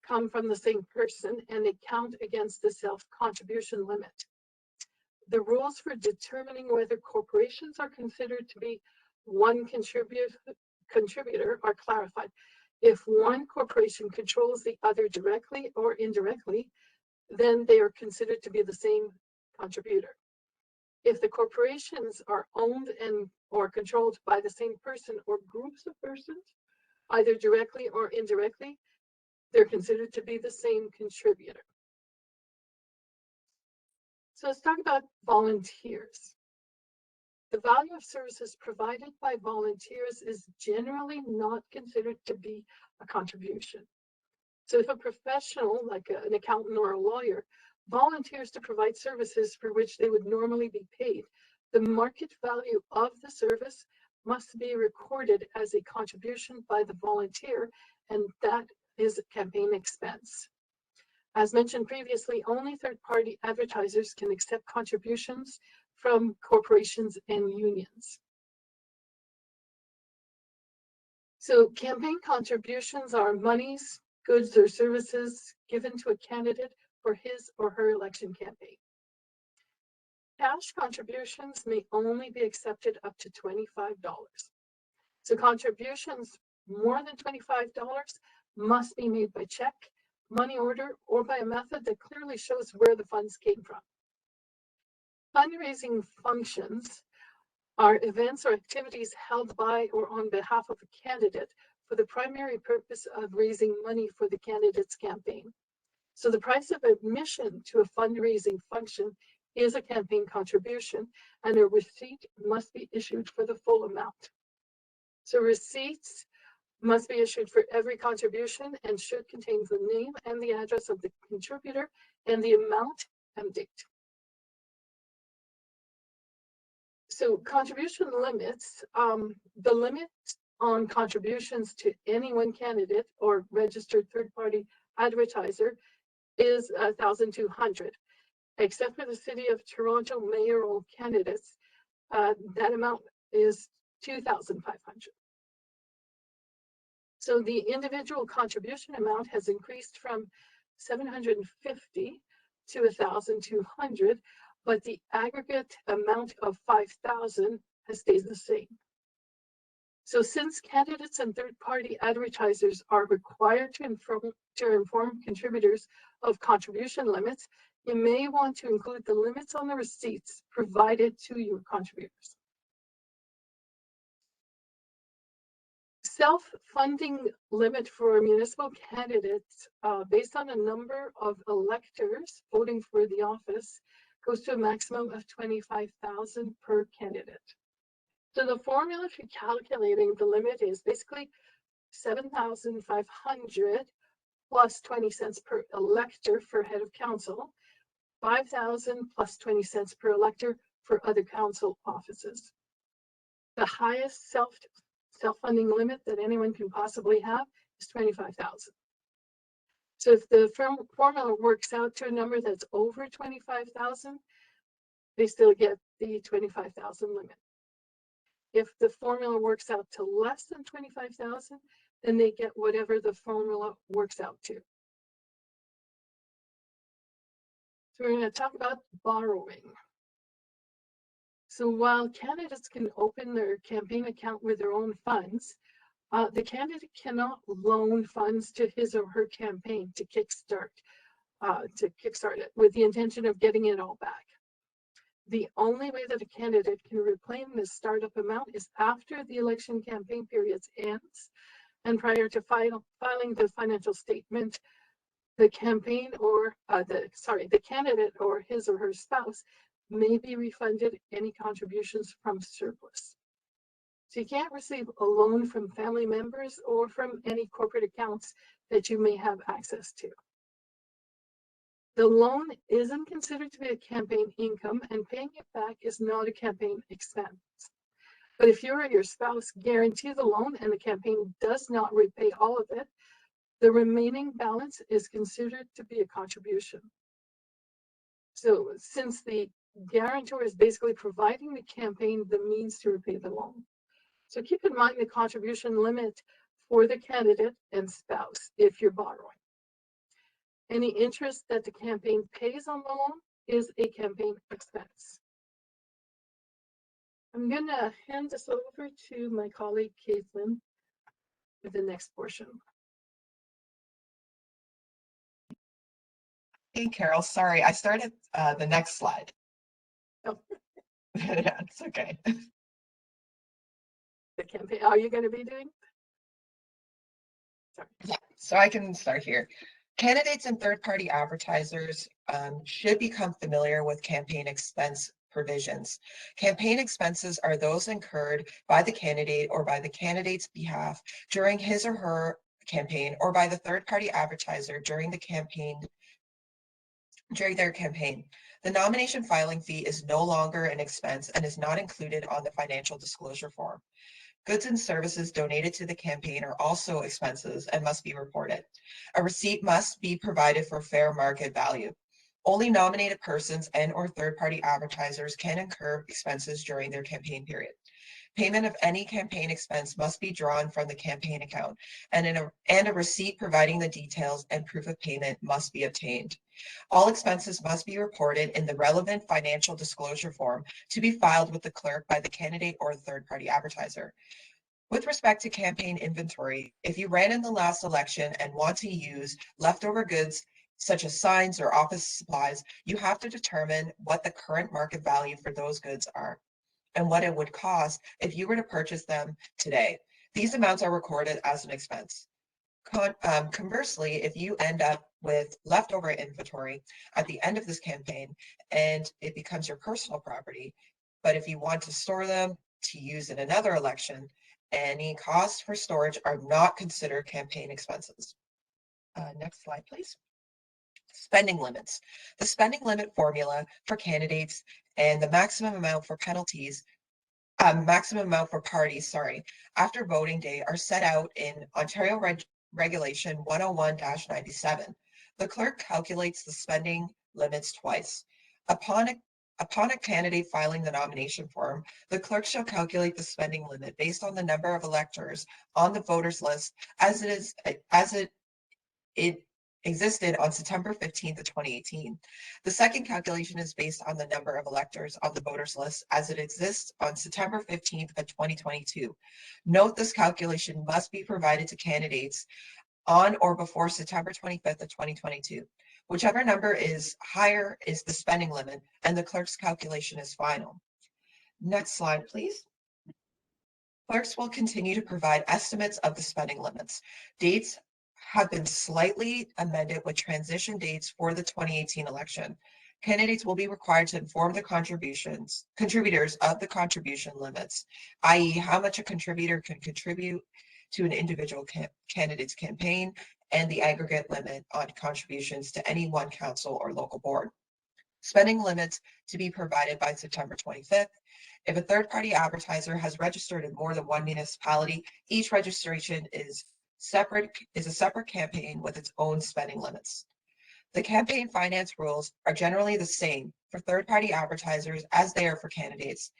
come from the same person, and they count against the self-contribution limit. The rules for determining whether corporations are considered to be one contributor are clarified. If one corporation controls the other directly or indirectly, then they are considered to be the same contributor. If the corporations are owned and or controlled by the same person or groups of persons, either directly or indirectly, they're considered to be the same contributor. So let's talk about volunteers. The value of services provided by volunteers is generally not considered to be a contribution. So if a professional, like an accountant or a lawyer, volunteers to provide services for which they would normally be paid, the market value of the service must be recorded as a contribution by the volunteer, and that is a campaign expense. As mentioned previously, only third-party advertisers can accept contributions from corporations and unions. So campaign contributions are monies, goods, or services given to a candidate for his or her election campaign. Cash contributions may only be accepted up to $25. So contributions more than $25 must be made by check, money order, or by a method that clearly shows where the funds came from. Fundraising functions are events or activities held by or on behalf of a candidate for the primary purpose of raising money for the candidate's campaign. So the price of admission to a fundraising function is a campaign contribution, and a receipt must be issued for the full amount. So receipts must be issued for every contribution and should contain the name and the address of the contributor and the amount and date. So contribution limits, the limit on contributions to any one candidate or registered third-party advertiser is 1,200. Except for the City of Toronto mayoral candidates, that amount is 2,500. So the individual contribution amount has increased from 750 to 1,200, but the aggregate amount of 5,000 has stayed the same. So since candidates and third-party advertisers are required to inform contributors of contribution limits, you may want to include the limits on the receipts provided to your contributors. Self-funding limit for municipal candidates based on a number of electors voting for the office goes to a maximum of 25,000 per candidate. So the formula for calculating the limit is basically 7,500 plus 20 cents per elector for head of council, 5,000 plus 20 cents per elector for other council offices. The highest self-funding limit that anyone can possibly have is 25,000. So if the formula works out to a number that's over 25,000, they still get the 25,000 limit. If the formula works out to less than 25,000, then they get whatever the formula works out to. So we're going to talk about borrowing. So while candidates can open their campaign account with their own funds, the candidate cannot loan funds to his or her campaign to kickstart it with the intention of getting it all back. The only way that a candidate can reclaim this startup amount is after the election campaign period ends and prior to filing the financial statement. The campaign or the candidate or his or her spouse may be refunded any contributions from surplus. So you can't receive a loan from family members or from any corporate accounts that you may have access to. The loan isn't considered to be a campaign income, and paying it back is not a campaign expense. But if you or your spouse guarantee the loan and the campaign does not repay all of it, the remaining balance is considered to be a contribution. So since the guarantor is basically providing the campaign the means to repay the loan. So keep in mind the contribution limit for the candidate and spouse if you're borrowing. Any interest that the campaign pays on the loan is a campaign expense. I'm going to hand this over to my colleague, Caitlin, the next portion. Hey, Carol, sorry, I started the next slide. Oh. Yeah, it's okay. The campaign, are you going to be doing? Sorry. Yeah, so I can start here. Candidates and third-party advertisers should become familiar with campaign expense provisions. Campaign expenses are those incurred by the candidate or by the candidate's behalf during his or her campaign, or by the third-party advertiser during their campaign. The nomination filing fee is no longer an expense and is not included on the financial disclosure form. Goods and services donated to the campaign are also expenses and must be reported. A receipt must be provided for fair market value. Only nominated persons and/or third-party advertisers can incur expenses during their campaign period. Payment of any campaign expense must be drawn from the campaign account, and a receipt providing the details and proof of payment must be obtained. All expenses must be reported in the relevant financial disclosure form to be filed with the clerk by the candidate or third-party advertiser. With respect to campaign inventory, if you ran in the last election and want to use leftover goods such as signs or office supplies, you have to determine what the current market value for those goods are and what it would cost if you were to purchase them today. These amounts are recorded as an expense. Conversely, if you end up with leftover inventory at the end of this campaign and it becomes your personal property, but if you want to store them to use in another election, any costs for storage are not considered campaign expenses. Next slide, please. Spending limits. The spending limit formula for candidates and the maximum amount for penalties, maximum amount for parties, after voting day are set out in Ontario Regulation 101-97. The clerk calculates the spending limits twice. Upon a candidate filing the nomination form, the clerk shall calculate the spending limit based on the number of electors on the voters list as it existed on September 15th of 2018. The second calculation is based on the number of electors on the voters list as it exists on September 15th of 2022. Note this calculation must be provided to candidates on or before September 25th of 2022. Whichever number is higher is the spending limit, and the clerk's calculation is final. Next slide, please. Clerks will continue to provide estimates of the spending limits. Dates have been slightly amended with transition dates for the 2018 election. Candidates will be required to inform the contributors of the contribution limits, i.e. how much a contributor can contribute to an individual candidate's campaign, and the aggregate limit on contributions to any one council or local board. Spending limits to be provided by September 25th. If a third-party advertiser has registered in more than one municipality, each registration is a separate campaign with its own spending limits. The campaign finance rules are generally the same for third-party advertisers as they are for candidates.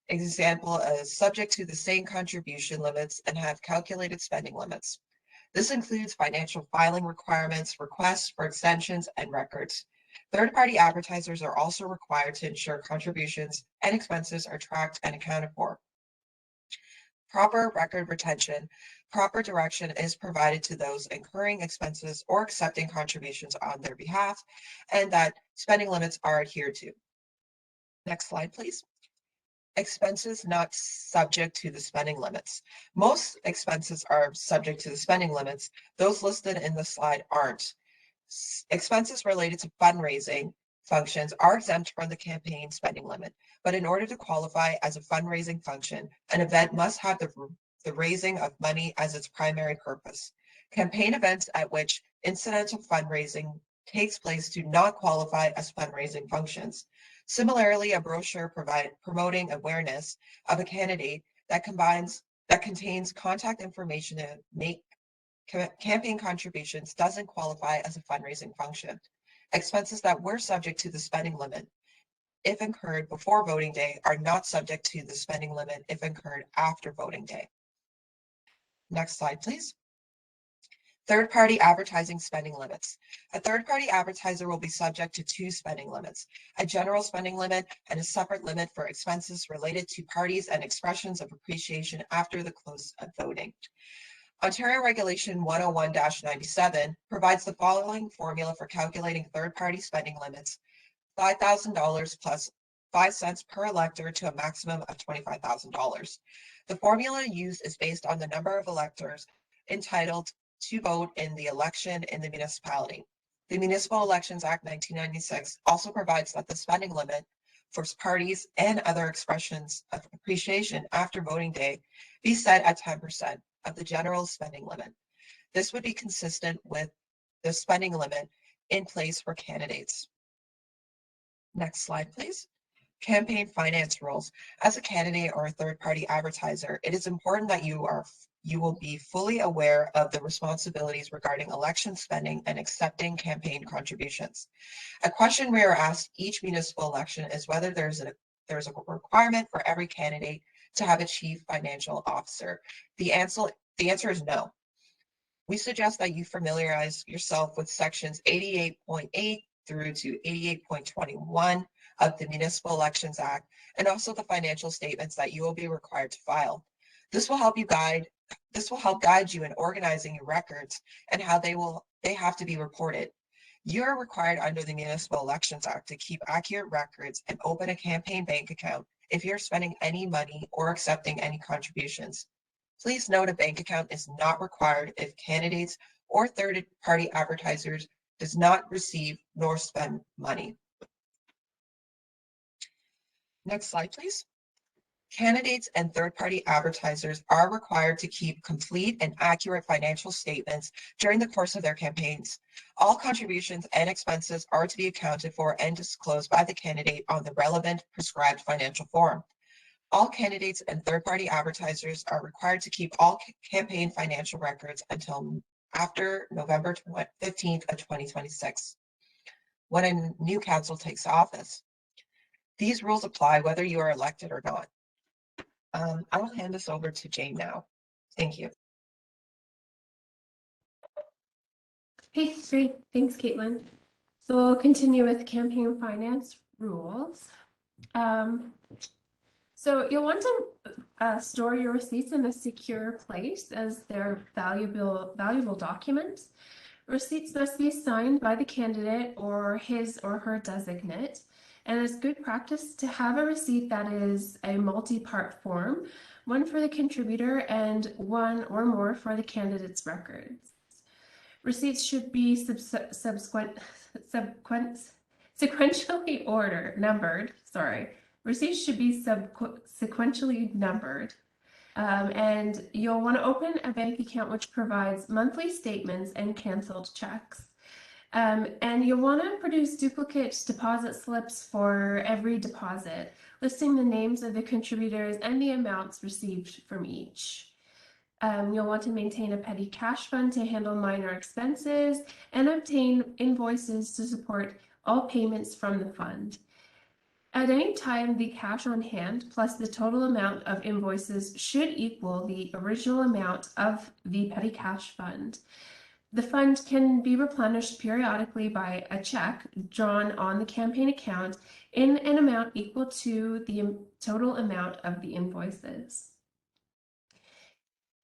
Example is subject to the same contribution limits and have calculated spending limits. This includes financial filing requirements, requests for extensions, and records. Third-party advertisers are also required to ensure contributions and expenses are tracked and accounted for. Proper record retention, proper direction is provided to those incurring expenses or accepting contributions on their behalf, and that spending limits are adhered to. Next slide, please. Expenses not subject to the spending limits. Most expenses are subject to the spending limits. Those listed in the slide aren't. Expenses related to fundraising functions are exempt from the campaign spending limit, but in order to qualify as a fundraising function, an event must have the raising of money as its primary purpose. Campaign events at which incidental fundraising takes place do not qualify as fundraising functions. Similarly, a brochure promoting awareness of a candidate that contains contact information to make campaign contributions doesn't qualify as a fundraising function. Expenses that were subject to the spending limit, if incurred before voting day, are not subject to the spending limit if incurred after voting day. Next slide, please. Third-party advertising spending limits. A third-party advertiser will be subject to two spending limits, a general spending limit and a separate limit for expenses related to parties and expressions of appreciation after the close of voting. Ontario Regulation 101-97 provides the following formula for calculating third-party spending limits: $5,000 plus 5 cents per elector to a maximum of $25,000. The formula used is based on the number of electors entitled to vote in the election in the municipality. The Municipal Elections Act 1996 also provides that the spending limit for parties and other expressions of appreciation after voting day be set at 10% of the general spending limit. This would be consistent with the spending limit in place for candidates. Next slide, please. Campaign finance rules. As a candidate or a third-party advertiser, it is important that you will be fully aware of the responsibilities regarding election spending and accepting campaign contributions. A question we are asked each municipal election is whether there's a requirement for every candidate to have a chief financial officer. The answer is no. We suggest that you familiarize yourself with sections 88.8 through to 88.21 of the Municipal Elections Act, and also the financial statements that you will be required to file. This will help guide you in organizing your records and how they have to be reported. You are required under the Municipal Elections Act to keep accurate records and open a campaign bank account if you're spending any money or accepting any contributions. Please note a bank account is not required if candidates or third-party advertisers does not receive nor spend money. Next slide, please. Candidates and third-party advertisers are required to keep complete and accurate financial statements during the course of their campaigns. All contributions and expenses are to be accounted for and disclosed by the candidate on the relevant prescribed financial form. All candidates and third-party advertisers are required to keep all campaign financial records until after November 15th of 2026, when a new council takes office. These rules apply whether you are elected or not. I will hand this over to Jane now. Thank you. Okay, great. Thanks, Caitlin. So we'll continue with campaign finance rules. So you'll want to store your receipts in a secure place as they're valuable documents. Receipts must be signed by the candidate or his or her designate. And it's good practice to have a receipt that is a multi-part form, one for the contributor and one or more for the candidate's records. Receipts should be sequentially numbered. Receipts should be sequentially numbered. And you'll want to open a bank account which provides monthly statements and canceled checks. And you'll want to produce duplicate deposit slips for every deposit, listing the names of the contributors and the amounts received from each. You'll want to maintain a petty cash fund to handle minor expenses and obtain invoices to support all payments from the fund. At any time, the cash on hand plus the total amount of invoices should equal the original amount of the petty cash fund. The fund can be replenished periodically by a check drawn on the campaign account in an amount equal to the total amount of the invoices.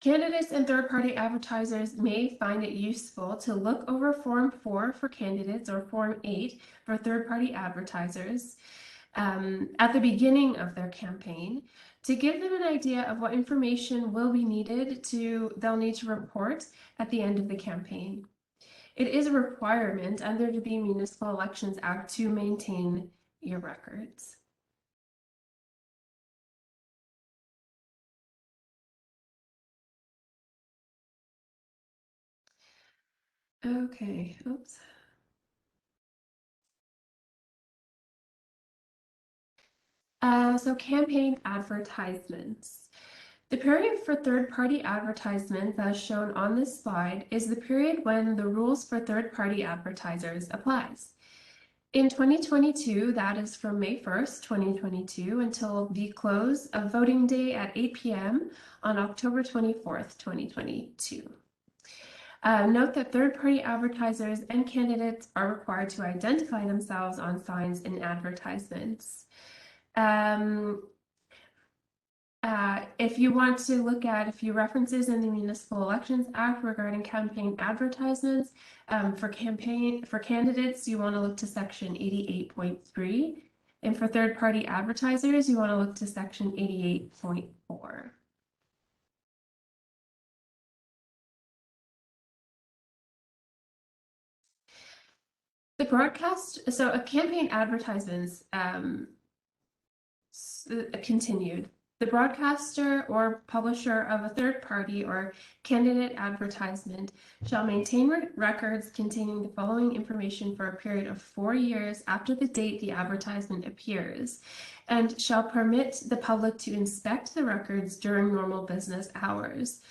Candidates and third-party advertisers may find it useful to look over Form 4 for candidates or Form 8 for third-party advertisers at the beginning of their campaign to give them an idea of what information will be needed they'll need to report at the end of the campaign. It is a requirement under the Municipal Elections Act to maintain your records. Okay, oops. So campaign advertisements. The period for third-party advertisements, as shown on this slide, is the period when the rules for third-party advertisers applies. In 2022, that is from May 1st, 2022 until the close of voting day at 8 p.m. on October 24th, 2022. Note that third-party advertisers and candidates are required to identify themselves on signs and advertisements. if you want to look at a few references in the Municipal Elections Act regarding campaign advertisements, for candidates, you want to look to section 88.3. And for third-party advertisers, you want to look to section 88.4. The broadcast, so a campaign advertisements continued. The broadcaster or publisher of a third party or candidate advertisement shall maintain records containing the following information for a period of 4 years after the date the advertisement appears, and shall permit the public to inspect the records during normal business hours.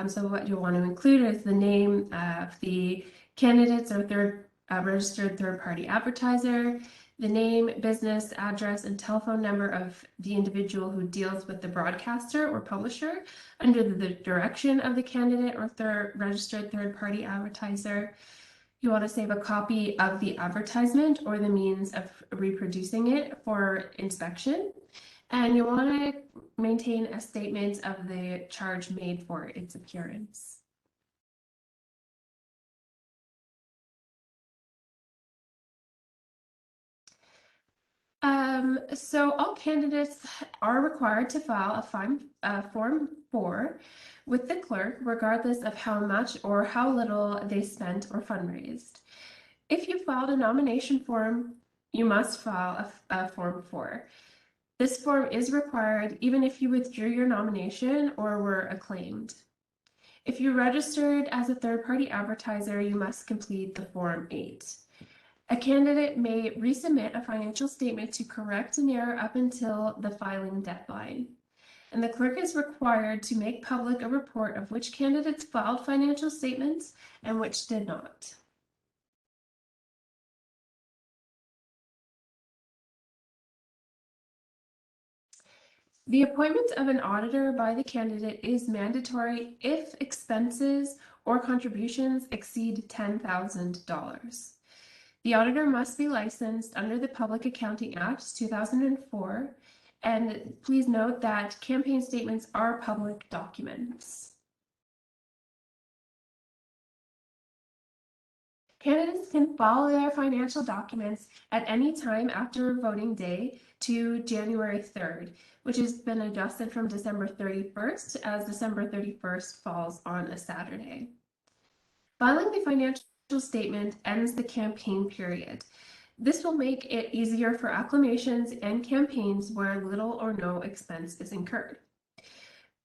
So what you'll want to include is the name of the candidates or registered third-party advertiser, the name, business, address, and telephone number of the individual who deals with the broadcaster or publisher under the direction of the candidate or registered third-party advertiser. You want to save a copy of the advertisement or the means of reproducing it for inspection. And you want to maintain a statement of the charge made for its appearance. So all candidates are required to file a Form 4 with the clerk, regardless of how much or how little they spent or fundraised. If you filed a nomination form, you must file a Form 4. This form is required even if you withdrew your nomination or were acclaimed. If you registered as a third-party advertiser, you must complete the Form 8. A candidate may resubmit a financial statement to correct an error up until the filing deadline. And the clerk is required to make public a report of which candidates filed financial statements and which did not. The appointment of an auditor by the candidate is mandatory if expenses or contributions exceed $10,000. The auditor must be licensed under the Public Accounting Act 2004, and please note that campaign statements are public documents. Candidates can file their financial documents at any time after voting day to January 3rd, which has been adjusted from December 31st as December 31st falls on a Saturday. Filing the financial statement ends the campaign period. This will make it easier for acclamations and campaigns where little or no expense is incurred.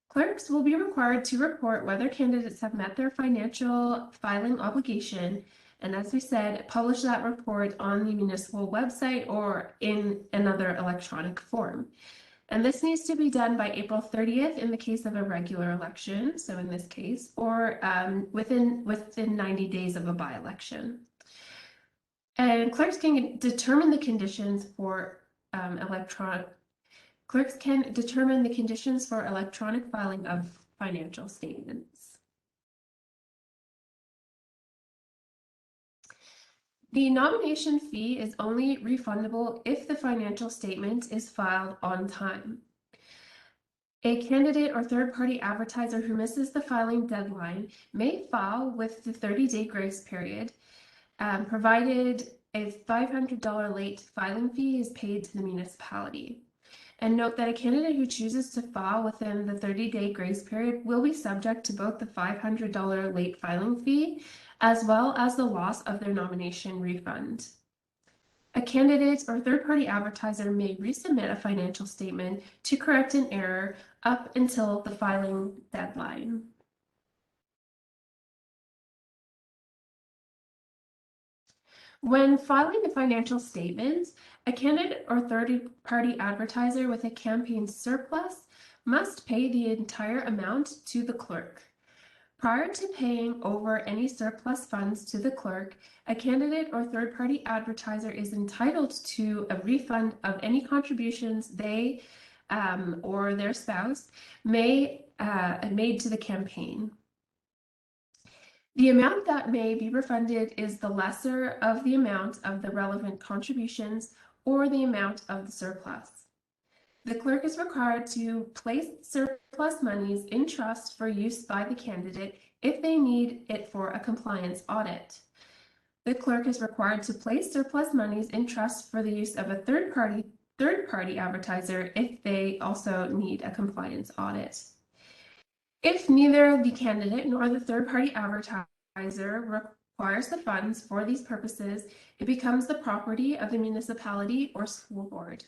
Clerks will be required to report whether candidates have met their financial filing obligation, and as we said, publish that report on the municipal website or in another electronic form. And this needs to be done by April 30th in the case of a regular election, so in this case, or within 90 days of a by-election. And clerks can determine the conditions for electronic filing of financial statements. The nomination fee is only refundable if the financial statement is filed on time. A candidate or third-party advertiser who misses the filing deadline may file with the 30-day grace period, provided a $500 late filing fee is paid to the municipality. And note that a candidate who chooses to file within the 30-day grace period will be subject to both the $500 late filing fee as well as the loss of their nomination refund. A candidate or third-party advertiser may resubmit a financial statement to correct an error up until the filing deadline. When filing the financial statements, a candidate or third-party advertiser with a campaign surplus must pay the entire amount to the clerk. Prior to paying over any surplus funds to the clerk, a candidate or third-party advertiser is entitled to a refund of any contributions they or their spouse made to the campaign. The amount that may be refunded is the lesser of the amount of the relevant contributions or the amount of the surplus. The clerk is required to place surplus monies in trust for use by the candidate if they need it for a compliance audit. The clerk is required to place surplus monies in trust for the use of a third-party advertiser if they also need a compliance audit. If neither the candidate nor the third-party advertiser requires the funds for these purposes, it becomes the property of the municipality or school board.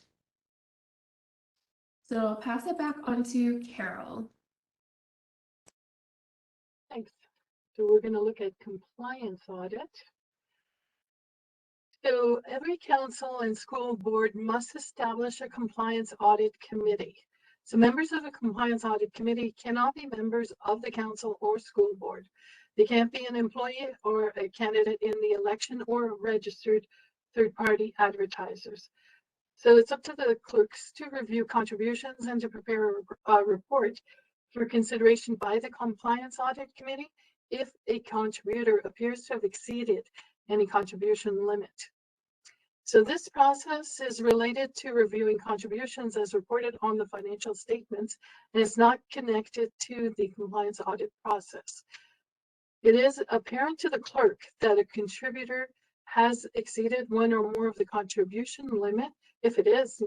So I'll pass it back on to Carol. Thanks. So we're going to look at compliance audit. So every council and school board must establish a compliance audit committee. So members of a compliance audit committee cannot be members of the council or school board. They can't be an employee or a candidate in the election or registered third-party advertisers. So it's up to the clerks to review contributions and to prepare a report for consideration by the compliance audit committee if a contributor appears to have exceeded any contribution limit. So this process is related to reviewing contributions as reported on the financial statements, and it's not connected to the compliance audit process. It is apparent to the clerk that a contributor has exceeded one or more of the contribution limit. If it is,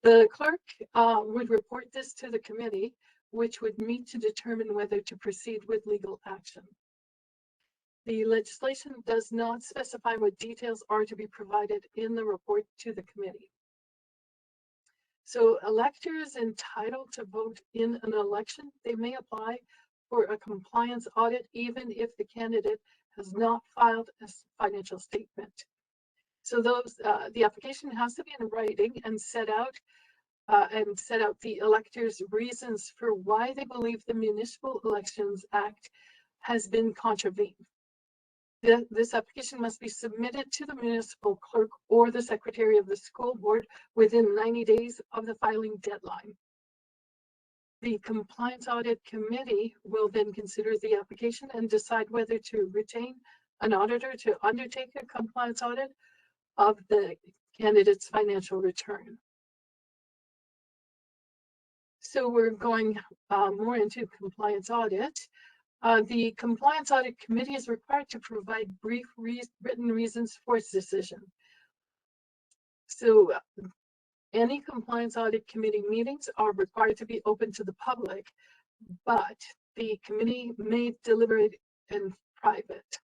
the clerk would report this to the committee, which would meet to determine whether to proceed with legal action. The legislation does not specify what details are to be provided in the report to the committee. So electors entitled to vote in an election, they may apply for a compliance audit even if the candidate has not filed a financial statement. So the application has to be in writing and set out the electors' reasons for why they believe the Municipal Elections Act has been contravened. This application must be submitted to the municipal clerk or the secretary of the school board within 90 days of the filing deadline. The compliance audit committee will then consider the application and decide whether to retain an auditor to undertake a compliance audit of the candidate's financial return. So we're going more into compliance audit. The Compliance Audit Committee is required to provide brief written reasons for its decision. So any Compliance Audit Committee meetings are required to be open to the public, but the committee may deliberate in private.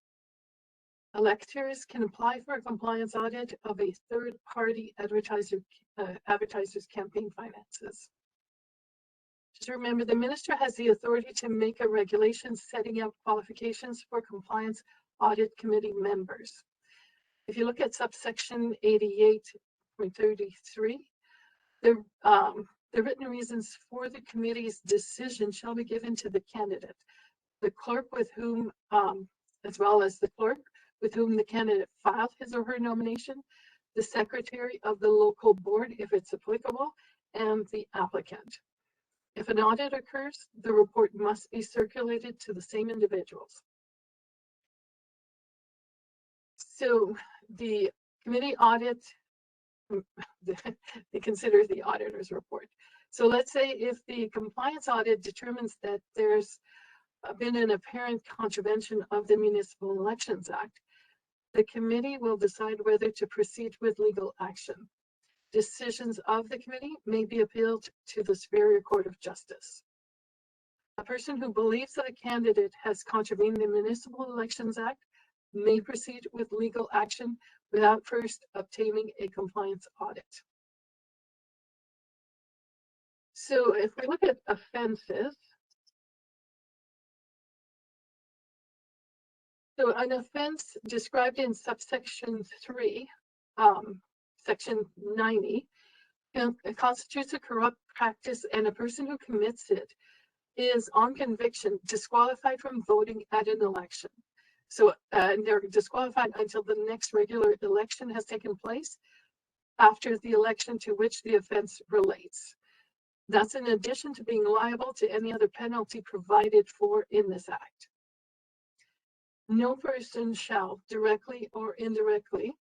Electors can apply for a compliance audit of a third-party advertiser's campaign finances. Just remember, the minister has the authority to make a regulation setting out qualifications for compliance audit committee members. If you look at subsection 88.33, the written reasons for the committee's decision shall be given to the candidate, the clerk with whom, as well as the clerk with whom the candidate filed his or her nomination, the secretary of the local board, if it's applicable, and the applicant. If an audit occurs, the report must be circulated to the same individuals. So the committee audit, they consider the auditor's report. So let's say if the compliance audit determines that there's been an apparent contravention of the Municipal Elections Act, the committee will decide whether to proceed with legal action. Decisions of the committee may be appealed to the Superior Court of Justice. A person who believes that a candidate has contravened the Municipal Elections Act may proceed with legal action without first obtaining a compliance audit. So if we look at offenses, so an offense described in subsection 3, section 90, it constitutes a corrupt practice, and a person who commits it is on conviction disqualified from voting at an election. So they're disqualified until the next regular election has taken place after the election to which the offense relates. That's in addition to being liable to any other penalty provided for in this act. No person shall directly or indirectly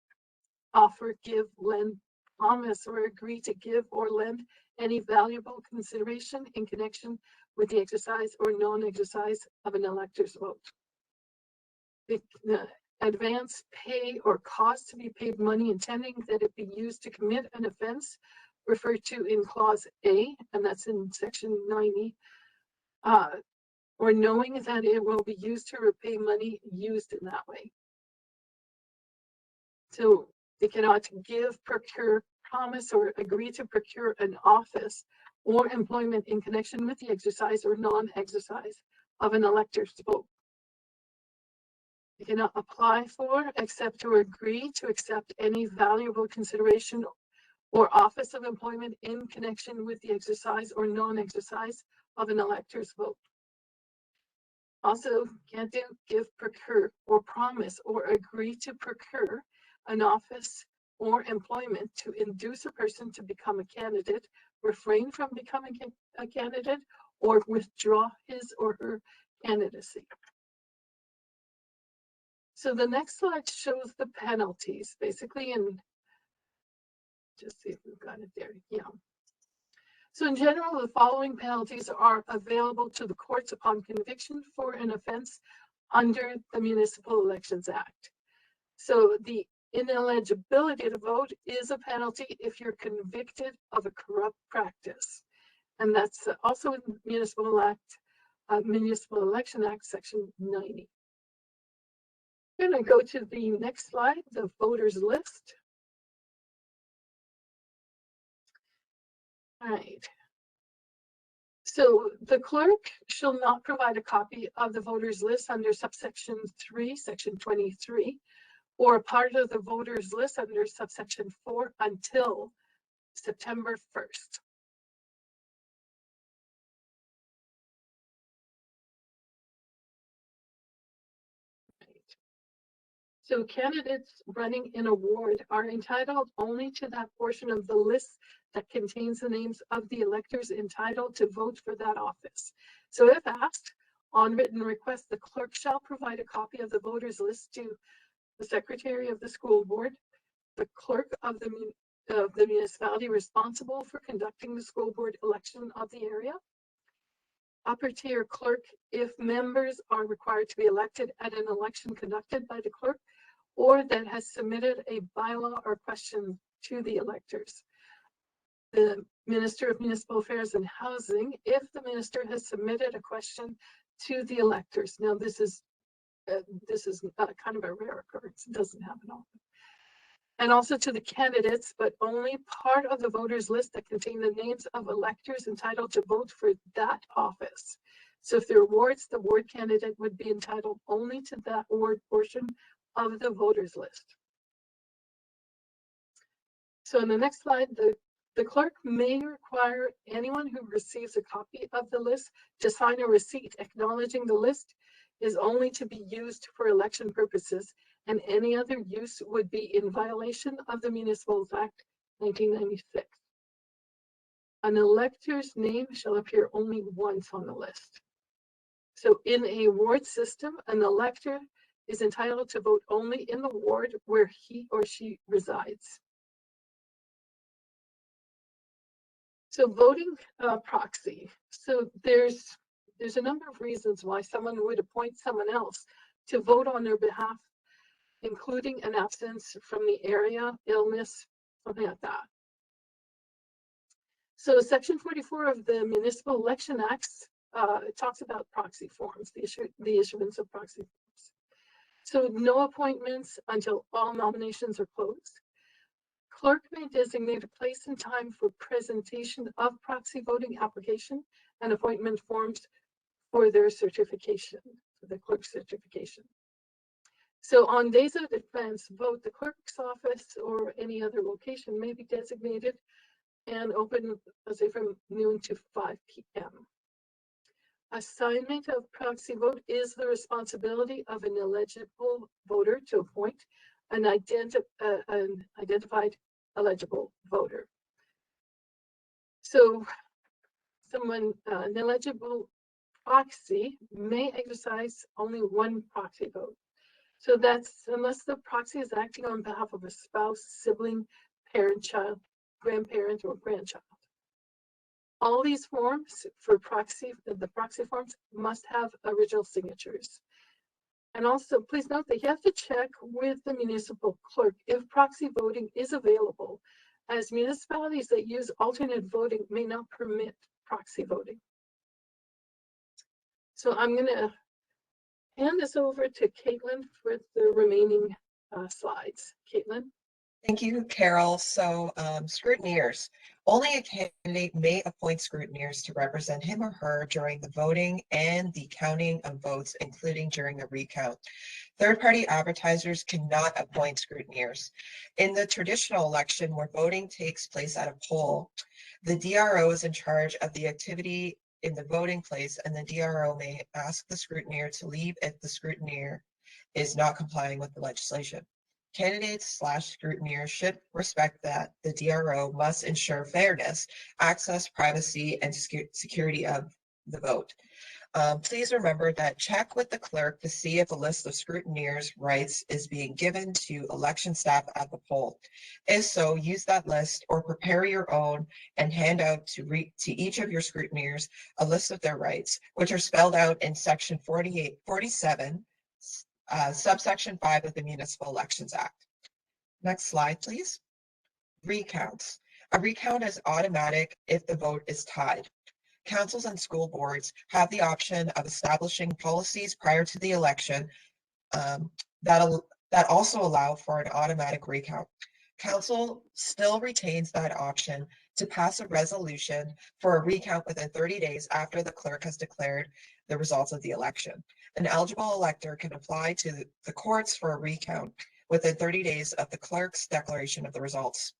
offer, give, lend, promise or agree to give or lend any valuable consideration in connection with the exercise or non-exercise of an elector's vote. The advance pay or cost to be paid money intending that it be used to commit an offense referred to in clause A, and that's in section 90, or knowing that it will be used to repay money used in that way. So they cannot give, procure, promise, or agree to procure an office or employment in connection with the exercise or non-exercise of an elector's vote. They cannot apply for, accept, or agree to accept any valuable consideration or office of employment in connection with the exercise or non-exercise of an elector's vote. Also, can't do, give, procure, or promise, or agree to procure an office or employment to induce a person to become a candidate, refrain from becoming a candidate, or withdraw his or her candidacy. So the next slide shows the penalties, basically, and just see if we've got it there. Yeah. So in general, the following penalties are available to the courts upon conviction for an offense under the Municipal Elections Act. So the ineligibility to vote is a penalty if you're convicted of a corrupt practice. And that's also in Municipal Election Act, section 90. I'm going to go to the next slide, the voters list. All right. So the clerk shall not provide a copy of the voters list under subsection 3, section 23, or a part of the voters list under subsection 4 until September 1st. So candidates running in a ward are entitled only to that portion of the list that contains the names of the electors entitled to vote for that office. So if asked on written request, the clerk shall provide a copy of the voters list to the secretary of the school board, the clerk of the municipality responsible for conducting the school board election of the area, upper tier clerk if members are required to be elected at an election conducted by the clerk or that has submitted a bylaw or question to the electors. The Minister of Municipal Affairs and Housing if the minister has submitted a question to the electors. Now this is kind of a rare occurrence. It doesn't happen often. And also to the candidates, but only part of the voters list that contain the names of electors entitled to vote for that office. So if there are wards, the ward candidate would be entitled only to that ward portion of the voters list. So in the next slide, the clerk may require anyone who receives a copy of the list to sign a receipt acknowledging the list is only to be used for election purposes, and any other use would be in violation of the Municipal Act 1996. An elector's name shall appear only once on the list. So in a ward system, an elector is entitled to vote only in the ward where he or she resides. So voting proxy. So there's a number of reasons why someone would appoint someone else to vote on their behalf, including an absence from the area, illness, something like that. So section 44 of the Municipal Election Acts talks about proxy forms, the issuance of proxy forms. So no appointments until all nominations are closed. Clerk may designate a place and time for presentation of proxy voting application and appointment forms for their certification, for the clerk's certification. So on days of advance vote, the clerk's office or any other location may be designated and open, let's say, from noon to 5 p.m. Assignment of proxy vote is the responsibility of an eligible voter to appoint an identified eligible voter. So someone, an eligible proxy may exercise only one proxy vote. So that's unless the proxy is acting on behalf of a spouse, sibling, parent, child, grandparent, or grandchild. All these forms for the proxy forms must have original signatures. And also, please note that you have to check with the municipal clerk if proxy voting is available, as municipalities that use alternate voting may not permit proxy voting. So I'm going to hand this over to Caitlin for the remaining slides. Caitlin. Thank you, Carol. So scrutineers. Only a candidate may appoint scrutineers to represent him or her during the voting and the counting of votes, including during the recount. Third-party advertisers cannot appoint scrutineers. In the traditional election where voting takes place at a poll, the DRO is in charge of the activity in the voting place, and the DRO may ask the scrutineer to leave if the scrutineer is not complying with the legislation. Candidates/scrutineers should respect that the DRO must ensure fairness, access, privacy, and security of the vote. Please remember that check with the clerk to see if a list of scrutineers' rights is being given to election staff at the poll. If so, use that list or prepare your own and hand out to each of your scrutineers a list of their rights, which are spelled out in section 47, subsection 5 of the Municipal Elections Act. Next slide, please. Recounts. A recount is automatic if the vote is tied. Councils and school boards have the option of establishing policies prior to the election that also allow for an automatic recount. Council still retains that option to pass a resolution for a recount within 30 days after the clerk has declared the results of the election. An eligible elector can apply to the courts for a recount within 30 days of the clerk's declaration of the results.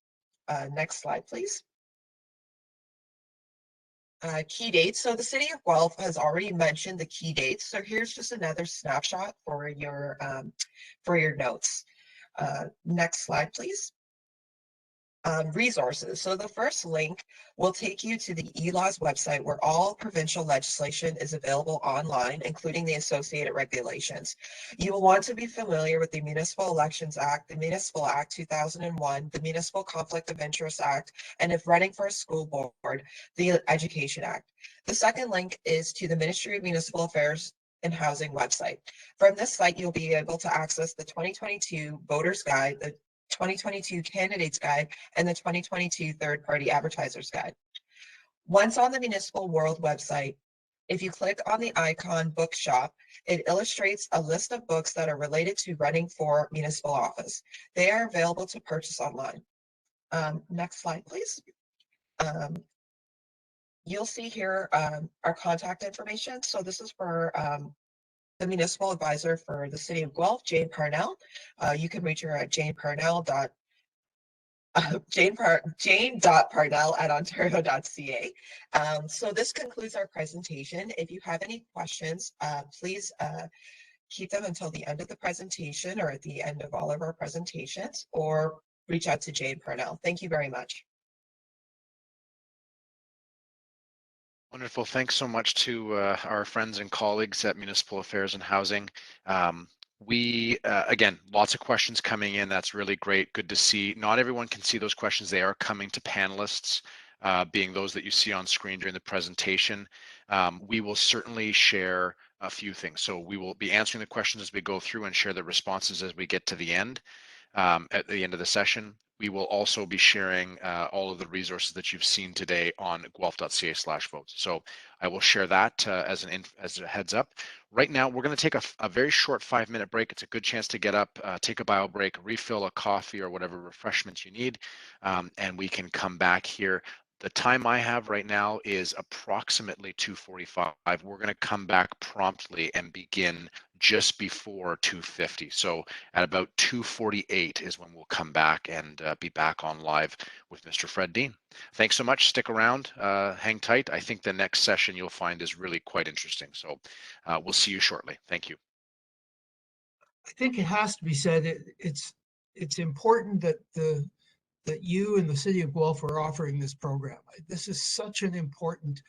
Next slide, please. Key dates. So the City of Guelph has already mentioned the key dates. So here's just another snapshot for your notes. Next slide, please. Resources. So the first link will take you to the ELAW's website where all provincial legislation is available online, including the associated regulations. You will want to be familiar with the Municipal Elections Act, the Municipal Act 2001, the Municipal Conflict of Interest Act, and if running for a school board, the Education Act. The second link is to the Ministry of Municipal Affairs and Housing website. From this site, you'll be able to access the 2022 Voters Guide, the 2022 Candidates Guide, and the 2022 Third-Party Advertisers Guide. Once on the Municipal World website, if you click on the icon Bookshop, it illustrates a list of books that are related to running for municipal office. They are available to purchase online. Next slide, please. You'll see here our contact information. So this is for the municipal advisor for the City of Guelph, Jane Parnell. You can reach her at jane.parnell@ontario.ca. So this concludes our presentation. If you have any questions, please keep them until the end of the presentation or at the end of all of our presentations, or reach out to Jane Parnell. Thank you very much. Wonderful. Thanks so much to our friends and colleagues at Municipal Affairs and Housing. Again, lots of questions coming in. That's really great. Good to see. Not everyone can see those questions. They are coming to panelists, being those that you see on screen during the presentation. We will certainly share a few things. So we will be answering the questions as we go through and share the responses as we get to the end, at the end of the session. We will also be sharing all of the resources that you've seen today on guelph.ca/votes. So I will share that as a heads up. Right now, we're going to take a very short 5-minute break. It's a good chance to get up, take a bio break, refill a coffee or whatever refreshments you need, and we can come back here. The time I have right now is approximately 2:45. We're going to come back promptly and begin just before 2:50. So at about 2:48 is when we'll come back and be back on live with Mr. Fred Dean. Thanks so much. Stick around, hang tight. I think the next session you'll find is really quite interesting. So we'll see you shortly. Thank you. I think it has to be said, it's important that that you and the City of Guelph are offering this program. This is such an important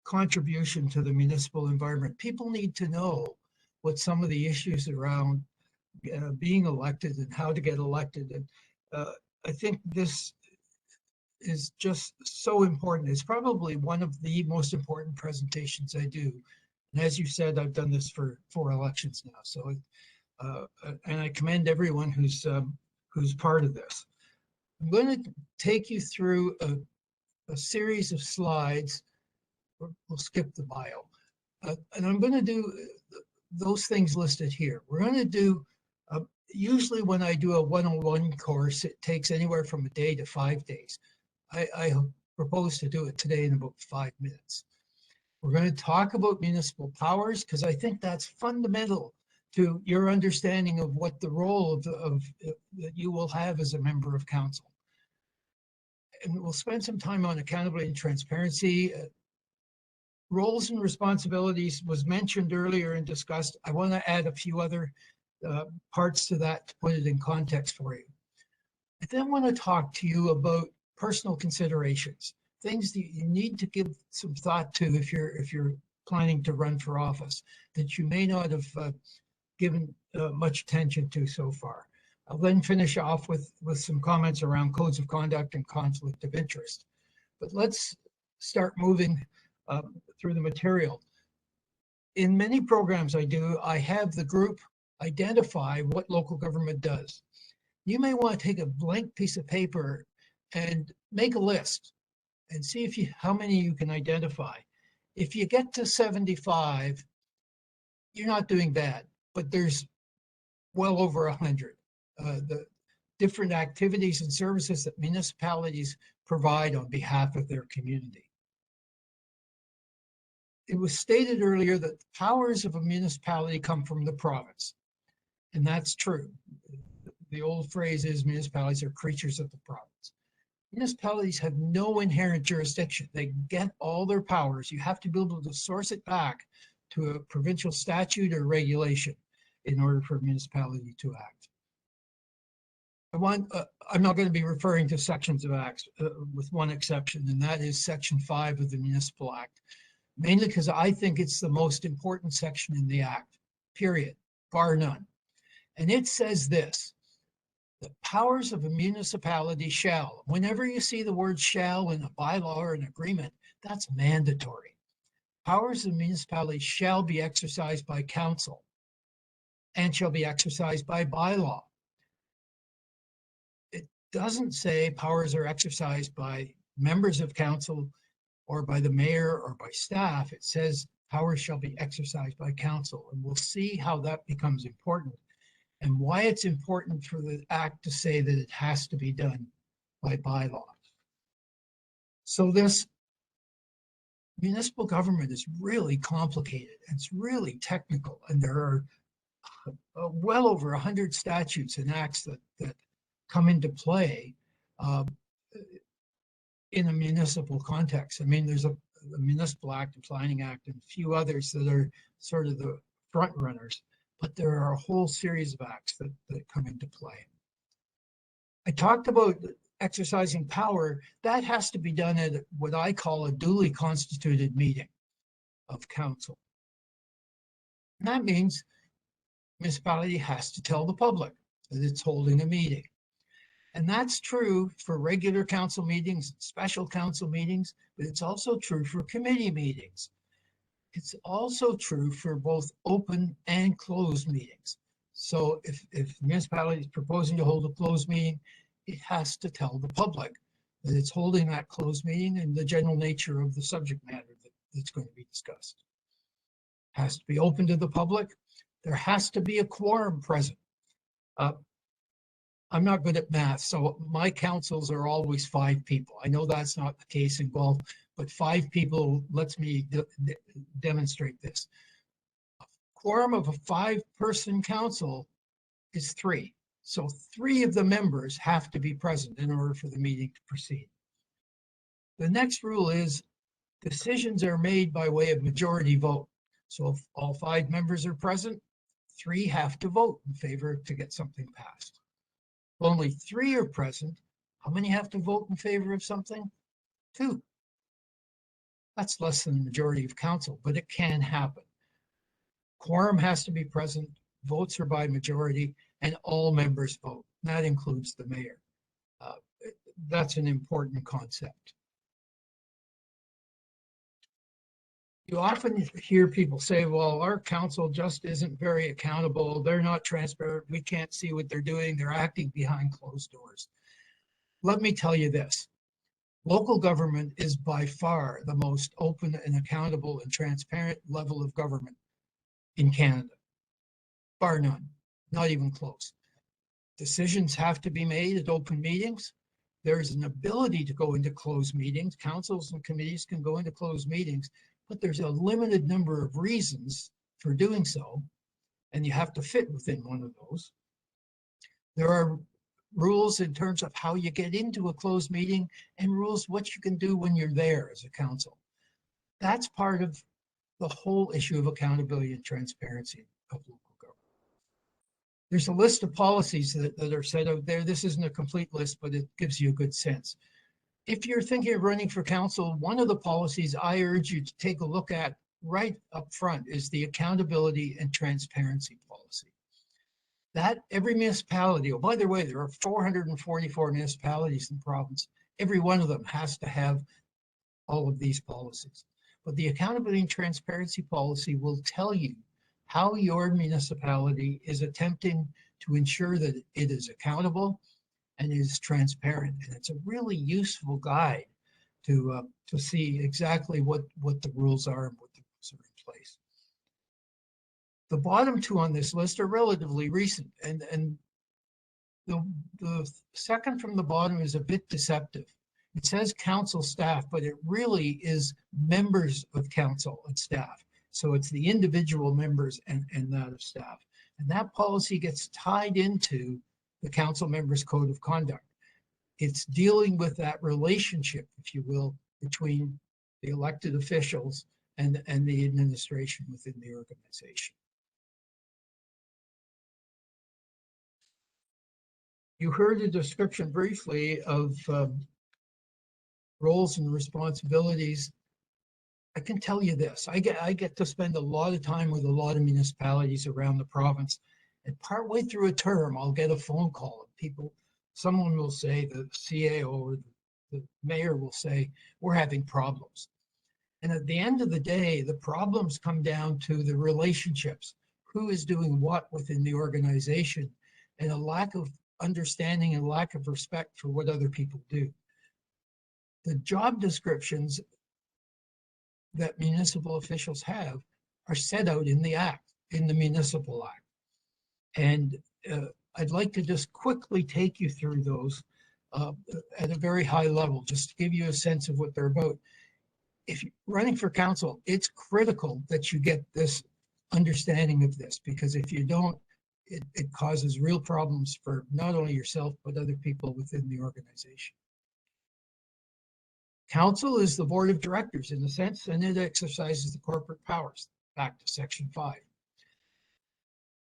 contribution to the municipal environment. People need to know what some of the issues around being elected and how to get elected. And I think this is just so important. It's probably one of the most important presentations I do. And as you said, I've done this for 4 elections now. So, and I commend everyone who's part of this. I'm going to take you through a series of slides. We'll skip the bio. And I'm going to do those things listed here. We're going to do, usually when I do a 101 course, it takes anywhere from a day to 5 days. I propose to do it today in about 5 minutes. We're going to talk about municipal powers because I think that's fundamental to your understanding of what the role of that you will have as a member of council. And we'll spend some time on accountability and transparency. Roles and responsibilities was mentioned earlier and discussed. I want to add a few other parts to that to put it in context for you. I then want to talk to you about personal considerations, things that you need to give some thought to if you're planning to run for office that you may not have given much attention to so far. I'll then finish off with some comments around codes of conduct and conflict of interest. But let's start moving through the material. In many programs I do, I have the group identify what local government does. You may want to take a blank piece of paper and make a list and see if how many you can identify. If you get to 75, you're not doing bad, but there's well over 100. The different activities and services that municipalities provide on behalf of their community. It was stated earlier that the powers of a municipality come from the province, and that's true. The old phrase is municipalities are creatures of the province. Municipalities have no inherent jurisdiction. They get all their powers. You have to be able to source it back to a provincial statute or regulation in order for a municipality to act. I'm not going to be referring to sections of acts with one exception, and that is Section 5 of the Municipal Act, mainly because I think it's the most important section in the Act, period, bar none. And it says this: the powers of a municipality shall, whenever you see the word shall in a bylaw or an agreement, that's mandatory. Powers of municipality shall be exercised by council and shall be exercised by bylaw. It doesn't say powers are exercised by members of council or by the mayor or by staff. It says powers shall be exercised by council. And we'll see how that becomes important and why it's important for the Act to say that it has to be done by bylaw. So this municipal government is really complicated. It's really technical, and there are well over 100 statutes and acts that come into play in a municipal context. I mean, there's a Municipal Act, a Planning Act, and a few others that are sort of the front runners, but there are a whole series of acts that come into play. I talked about exercising power. That has to be done at what I call a duly constituted meeting of council. And that means municipality has to tell the public that it's holding a meeting. And that's true for regular council meetings, special council meetings, but it's also true for committee meetings. It's also true for both open and closed meetings. So if the municipality is proposing to hold a closed meeting, it has to tell the public that it's holding that closed meeting and the general nature of the subject matter that's going to be discussed. It has to be open to the public. There has to be a quorum present. I'm not good at math, so my councils are always 5 people. I know that's not the case in Guelph, but 5 people lets me demonstrate this. A quorum of a 5-person council is 3. So 3 of the members have to be present in order for the meeting to proceed. The next rule is decisions are made by way of majority vote. So if all 5 members are present, 3 have to vote in favor to get something passed. If only 3 are present, how many have to vote in favor of something? 2. That's less than the majority of council, but it can happen. Quorum has to be present, votes are by majority, and all members vote. That includes the mayor. That's an important concept. You often hear people say, well, our council just isn't very accountable. They're not transparent. We can't see what they're doing. They're acting behind closed doors. Let me tell you this. Local government is by far the most open and accountable and transparent level of government in Canada. Bar none, not even close. Decisions have to be made at open meetings. There's an ability to go into closed meetings. Councils and committees can go into closed meetings, but there's a limited number of reasons for doing so, and you have to fit within one of those. There are rules in terms of how you get into a closed meeting and rules what you can do when you're there as a council. That's part of the whole issue of accountability and transparency of local government. There's a list of policies that are set out there. This isn't a complete list, but it gives you a good sense. If you're thinking of running for council, one of the policies I urge you to take a look at right up front is the accountability and transparency policy. That every municipality, oh, by the way, there are 444 municipalities in the province. Every one of them has to have all of these policies. But the accountability and transparency policy will tell you how your municipality is attempting to ensure that it is accountable and is transparent. And it's a really useful guide to see exactly what the rules are and what the rules are in place. The bottom two on this list are relatively recent, and the second from the bottom is a bit deceptive. It says council staff, but it really is members of council and staff. So it's the individual members and that of staff. And that policy gets tied into the council members' code of conduct. It's dealing with that relationship, if you will, between the elected officials and the administration within the organization. You heard a description briefly of roles and responsibilities. I can tell you this, I get to spend a lot of time with a lot of municipalities around the province, and partway through a term, I'll get a phone call and someone will say, the CAO or the mayor will say, we're having problems. And at the end of the day, the problems come down to the relationships, who is doing what within the organization, and a lack of understanding and lack of respect for what other people do. The job descriptions that municipal officials have are set out in the Act, in the Municipal Act. And I'd like to just quickly take you through those at a very high level, just to give you a sense of what they're about. If you're running for council, it's critical that you get this understanding of this, because if you don't, it causes real problems for not only yourself, but other people within the organization. Council is the board of directors in a sense, and it exercises the corporate powers, back to Section 5.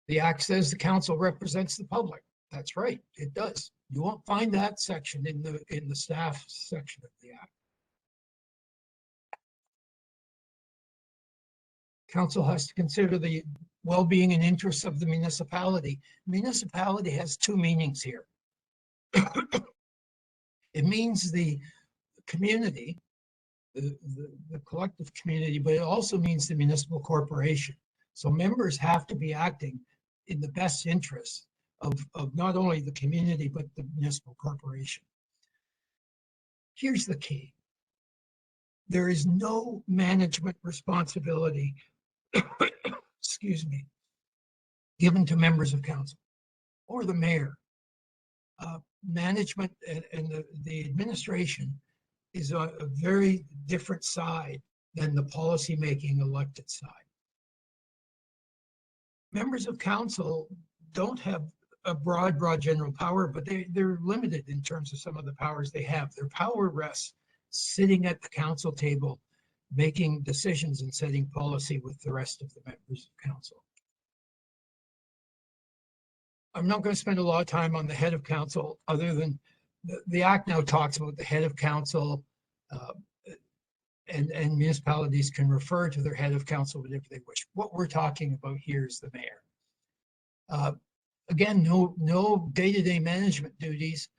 The Act says the council represents the public. That's right, it does. You won't find that section in the staff section of the Act. Council has to consider the well-being and interests of the municipality. Municipality has two meanings here. It means the community, the collective community, but it also means the municipal corporation. So members have to be acting in the best interests of not only the community, but the municipal corporation. Here's the key. There is no management responsibility, excuse me, given to members of council or the mayor. Management and the administration is a very different side than the policy-making elected side. Members of council don't have a broad general power, but they're limited in terms of some of the powers they have. Their power rests sitting at the council table, making decisions and setting policy with the rest of the members of council. I'm not going to spend a lot of time on the head of council, other than the Act now talks about the head of council, and municipalities can refer to their head of council whenever they wish. What we're talking about here is the mayor. Again, no day-to-day management duties.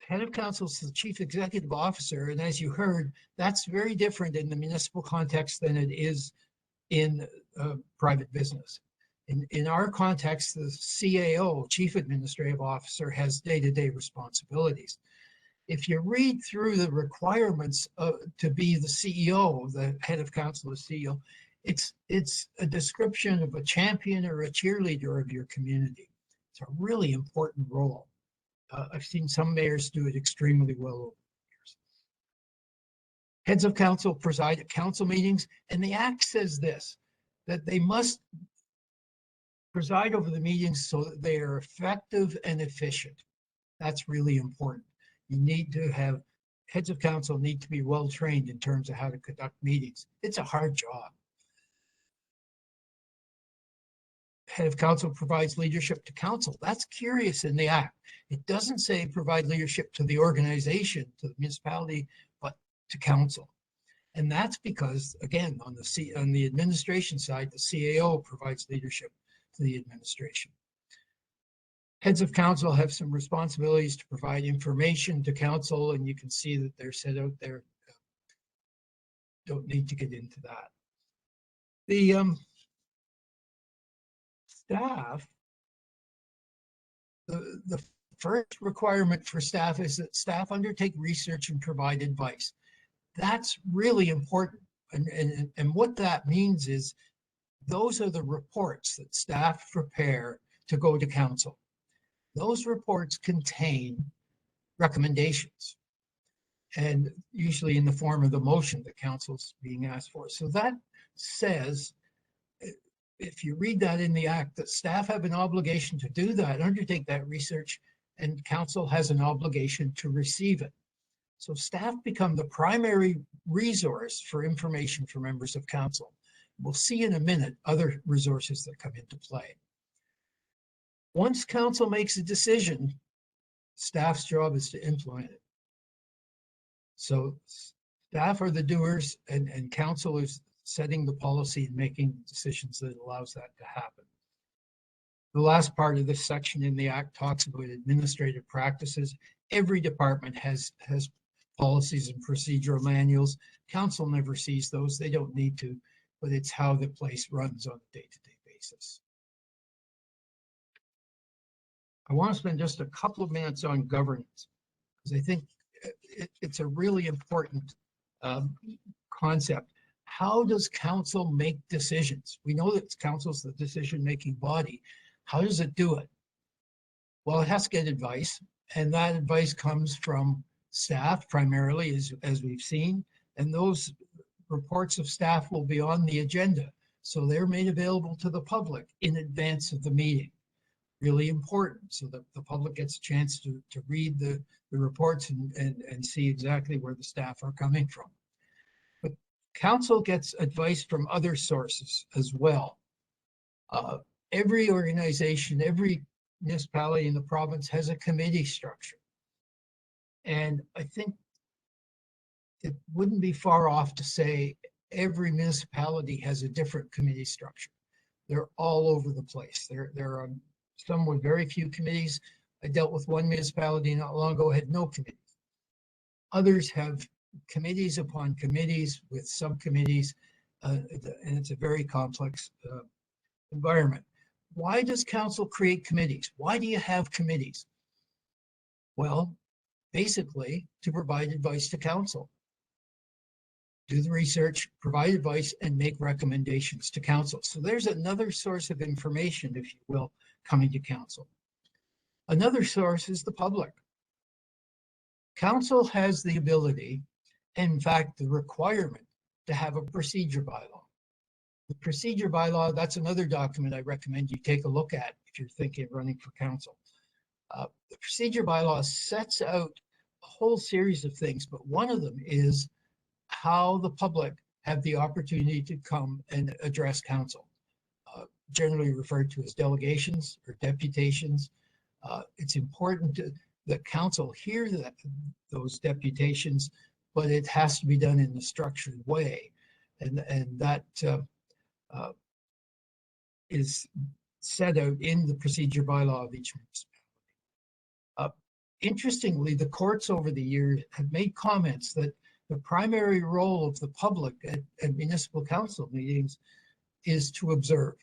Head of council is the chief executive officer, and as you heard, that's very different in the municipal context than it is in private business. In our context, the CAO, chief administrative officer, has day-to-day responsibilities. If you read through the requirements to be the CEO, the head of council, the CEO, it's a description of a champion or a cheerleader of your community. It's a really important role. I've seen some mayors do it extremely well over the years. Heads of council preside at council meetings, and the act says this, that they must preside over the meetings so that they are effective and efficient. That's really important. You need to have, heads of council need to be well trained in terms of how to conduct meetings. It's a hard job. Head of council provides leadership to council. That's curious in the act. It doesn't say provide leadership to the organization, to the municipality, but to council. And that's because, again, on the administration side, the CAO provides leadership to the administration. Heads of council have some responsibilities to provide information to council, and you can see that they're set out there. Don't need to get into that. The staff, the first requirement for staff is that staff undertake research and provide advice. That's really important. And what that means is those are the reports that staff prepare to go to council. Those reports contain recommendations, and usually in the form of the motion that council's being asked for. So that says, if you read that in the act, that staff have an obligation to do that, undertake that research, and council has an obligation to receive it. So staff become the primary resource for information for members of council. We'll see in a minute other resources that come into play. Once council makes a decision, staff's job is to implement it. So staff are the doers, and council is setting the policy and making decisions that allows that to happen. The last part of this section in the act talks about administrative practices. Every department has policies and procedural manuals. Council never sees those. They don't need to, but it's how the place runs on a day-to-day basis. I want to spend just a couple of minutes on governance, because I think it's a really important concept. How does council make decisions? We know that council's the decision-making body. How does it do it? Well, it has to get advice, and that advice comes from staff primarily, as we've seen, and those reports of staff will be on the agenda. So they're made available to the public in advance of the meeting. Really important, so that the public gets a chance to read the reports and see exactly where the staff are coming from. But council gets advice from other sources as well. Every organization, every municipality in the province has a committee structure. And I think it wouldn't be far off to say every municipality has a different committee structure. They're all over the place. There are some with very few committees. I dealt with one municipality not long ago, had no committees. Others have committees upon committees with subcommittees, and it's a very complex environment. Why does council create committees? Why do you have committees? Well, basically to provide advice to council. Do the research, provide advice, and make recommendations to council. So there's another source of information, if you will, coming to council. Another source is the public. Council has the ability, in fact, the requirement, to have a procedure bylaw. The procedure bylaw, that's another document I recommend you take a look at if you're thinking of running for council. The procedure bylaw sets out a whole series of things, but one of them is how the public have the opportunity to come and address council, generally referred to as delegations or deputations. It's important that council hear those deputations, but it has to be done in a structured way. And that is set out in the procedure bylaw of each municipality. Interestingly, the courts over the years have made comments that the primary role of the public at municipal council meetings is to observe.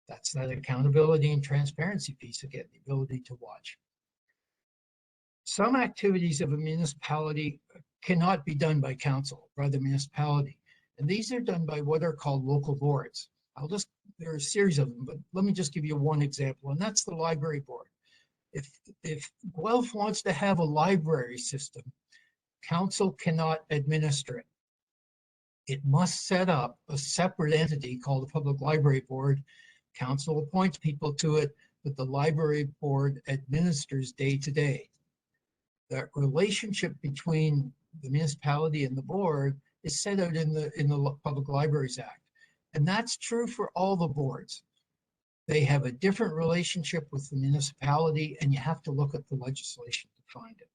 That's that accountability and transparency piece again, the ability to watch. Some activities of a municipality cannot be done by council, by the municipality. And these are done by what are called local boards. There are a series of them, but let me just give you one example, and that's the library board. If Guelph wants to have a library system, council cannot administer it. It must set up a separate entity called the Public Library Board. Council appoints people to it, but the library board administers day to day. The relationship between the municipality and the board is set out in the Public Libraries Act. And that's true for all the boards. They have a different relationship with the municipality, and you have to look at the legislation to find it.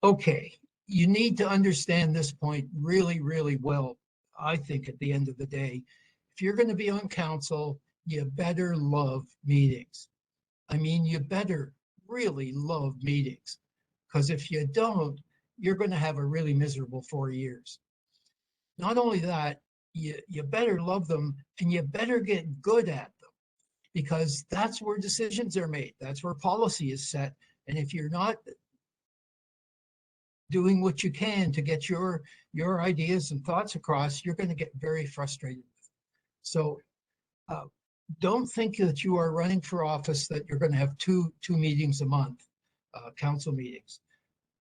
Okay, you need to understand this point really, really well, I think, at the end of the day. If you're going to be on council, you better love meetings. I mean, you better really love meetings, because if you don't, you're going to have a really miserable 4 years. Not only that, you better love them, and you better get good at them, because that's where decisions are made. That's where policy is set. And if you're not doing what you can to get your ideas and thoughts across, you're going to get very frustrated. So don't think that you are running for office that you're going to have two meetings a month, council meetings.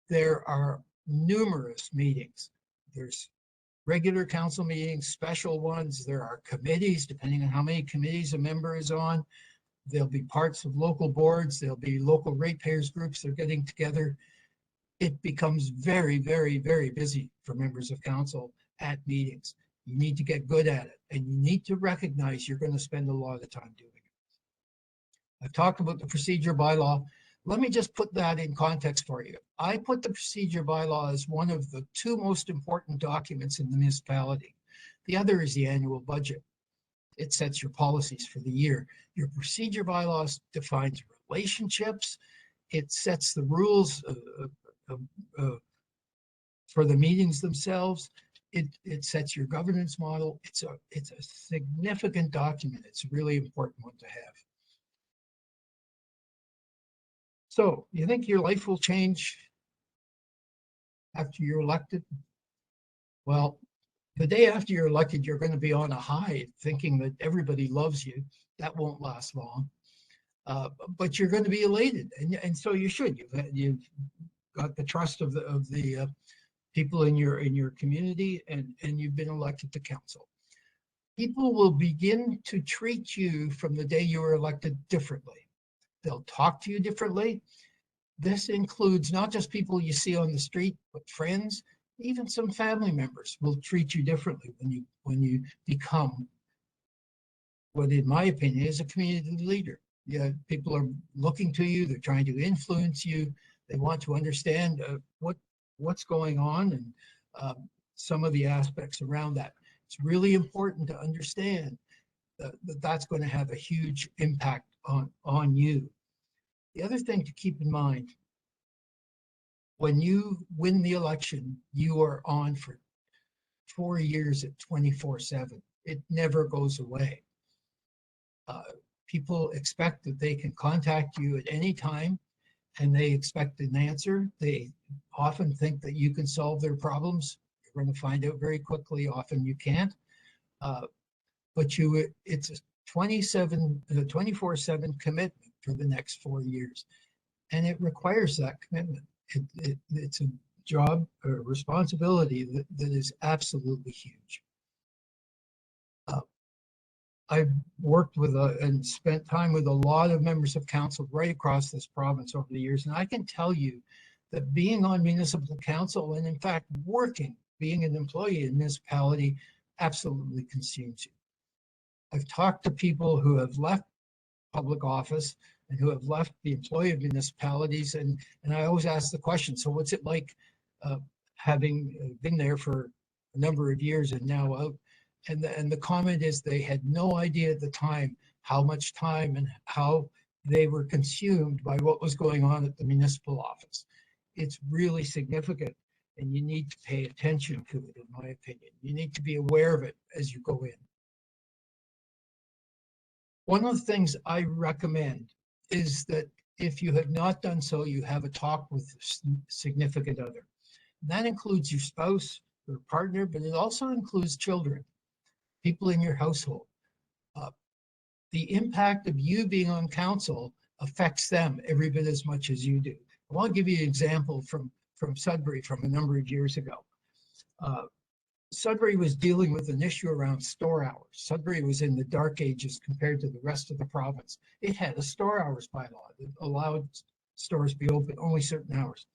There are numerous meetings. There's regular council meetings, special ones. There are committees, depending on how many committees a member is on. There'll be parts of local boards. There'll be local ratepayers groups that are getting together. It becomes very, very, very busy for members of council at meetings. You need to get good at it, and you need to recognize you're going to spend a lot of time doing it. I've talked about the procedure bylaw. Let me just put that in context for you. I put the procedure bylaw as one of the two most important documents in the municipality. The other is the annual budget. It sets your policies for the year. Your procedure bylaws defines relationships. It sets the rules for the meetings themselves. It sets your governance model. It's a significant document. It's a really important one to have. So you think your life will change after you're elected? Well, the day after you're elected, you're going to be on a high thinking that everybody loves you. That won't last long. But you're going to be elated, and so you should. You've got the trust of the people in your community, and you've been elected to council. People will begin to treat you from the day you were elected differently. They'll talk to you differently. This includes not just people you see on the street, but friends, even some family members will treat you differently when you become what, in my opinion, is a community leader. Yeah, people are looking to you. They're trying to influence you. They want to understand what's going on and some of the aspects around that. It's really important to understand that that's going to have a huge impact on you. The other thing to keep in mind, when you win the election, you are on for 4 years at 24/7. It never goes away. People expect that they can contact you at any time, and they expect an answer. They often think that you can solve their problems. You're going to find out very quickly. Often you can't. But it's a 24/7 commitment for the next 4 years. And it requires that commitment. It's a job, a responsibility that is absolutely huge. I've worked with and spent time with a lot of members of council right across this province over the years. And I can tell you that being on municipal council, and in fact, being an employee in municipality, absolutely consumes you. I've talked to people who have left public office and who have left the employee of municipalities. And I always ask the question, so what's it like having been there for a number of years and now out? And the comment is they had no idea at the time how much time and how they were consumed by what was going on at the municipal office. It's really significant, and you need to pay attention to it, in my opinion. You need to be aware of it as you go in. One of the things I recommend is that if you have not done so, you have a talk with a significant other. And that includes your spouse or partner, but it also includes children, people in your household. The impact of you being on council affects them every bit as much as you do. I want to give you an example from Sudbury from a number of years ago. Sudbury was dealing with an issue around store hours. Sudbury was in the dark ages compared to the rest of the province. It had a store hours bylaw that allowed stores to be open only certain hours.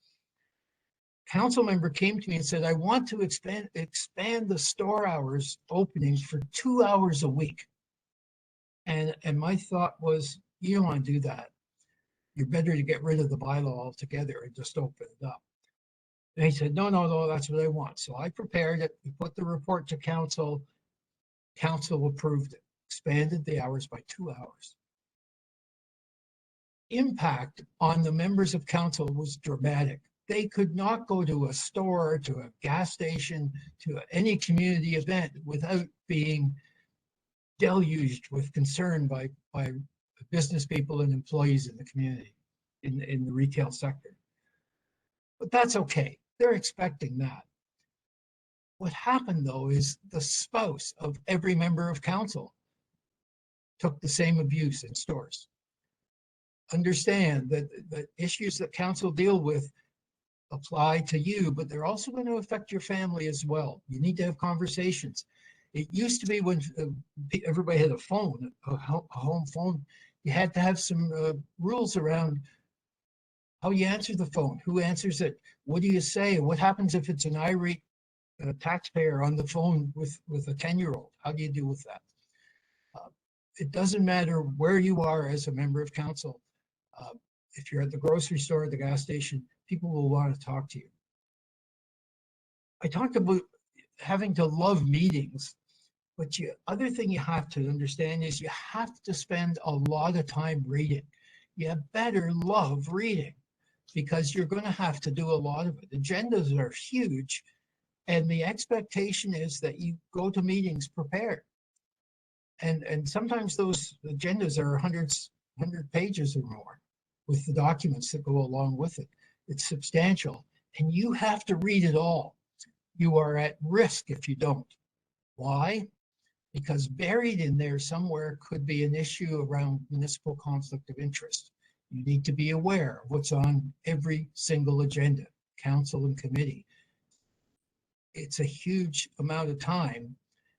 Council member came to me and said, I want to expand the store hours openings for 2 hours a week. And my thought was, you don't want to do that. You're better to get rid of the bylaw altogether and just open it up. And he said, no, that's what I want. So I prepared it. We put the report to council. Council approved it, expanded the hours by 2 hours. Impact on the members of council was dramatic. They could not go to a store, to a gas station, to any community event without being deluged with concern by business people and employees in the community, in the retail sector. But that's okay. They're expecting that. What happened, though, is the spouse of every member of council took the same abuse in stores. Understand that the issues that council deal with apply to you, but they're also going to affect your family as well. You need to have conversations. It used to be when everybody had a phone, a home phone, you had to have some rules around how you answer the phone, who answers it, what do you say, what happens if it's an irate taxpayer on the phone with a 10-year-old, how do you deal with that? It doesn't matter where you are as a member of council. If you're at the grocery store, the gas station, people will want to talk to you. I talked about having to love meetings, but the other thing you have to understand is you have to spend a lot of time reading. You better love reading because you're going to have to do a lot of it. Agendas are huge, and the expectation is that you go to meetings prepared. And sometimes those agendas are 100 pages or more with the documents that go along with it. It's substantial, and you have to read it all. You are at risk if you don't. Why? Because buried in there somewhere could be an issue around municipal conflict of interest. You need to be aware of what's on every single agenda, council and committee. It's a huge amount of time.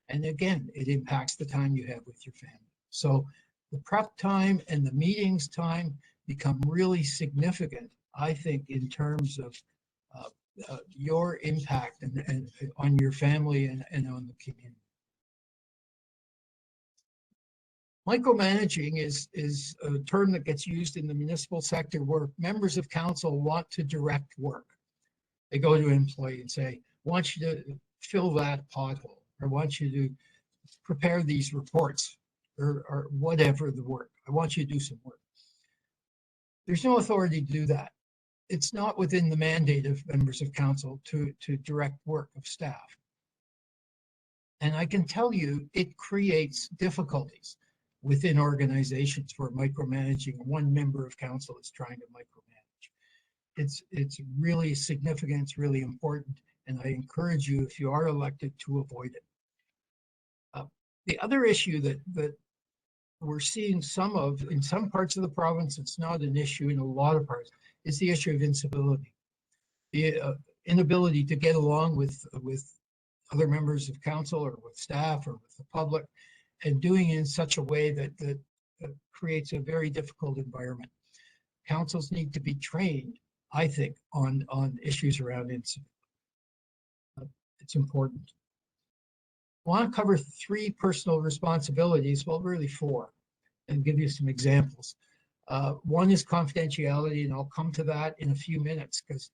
And again, it impacts the time you have with your family. So the prep time and the meetings time become really significant, I think, in terms of your impact and on your family and on the community. Micromanaging is a term that gets used in the municipal sector where members of council want to direct work. They go to an employee and say, I want you to fill that pothole, or I want you to prepare these reports, or whatever the work. I want you to do some work. There's no authority to do that. It's not within the mandate of members of council to direct work of staff. And I can tell you, it creates difficulties within organizations where micromanaging, one member of council is trying to micromanage. It's really significant, it's really important, and I encourage you, if you are elected, to avoid it. The other issue that we're seeing some of, in some parts of the province, it's not an issue in a lot of parts, is the issue of incivility. The inability to get along with other members of council or with staff or with the public, and doing it in such a way that creates a very difficult environment. Councils need to be trained, I think, on issues around incivility. It's important. I want to cover 3 personal responsibilities, well, really 4, and give you some examples. One is confidentiality, and I'll come to that in a few minutes, because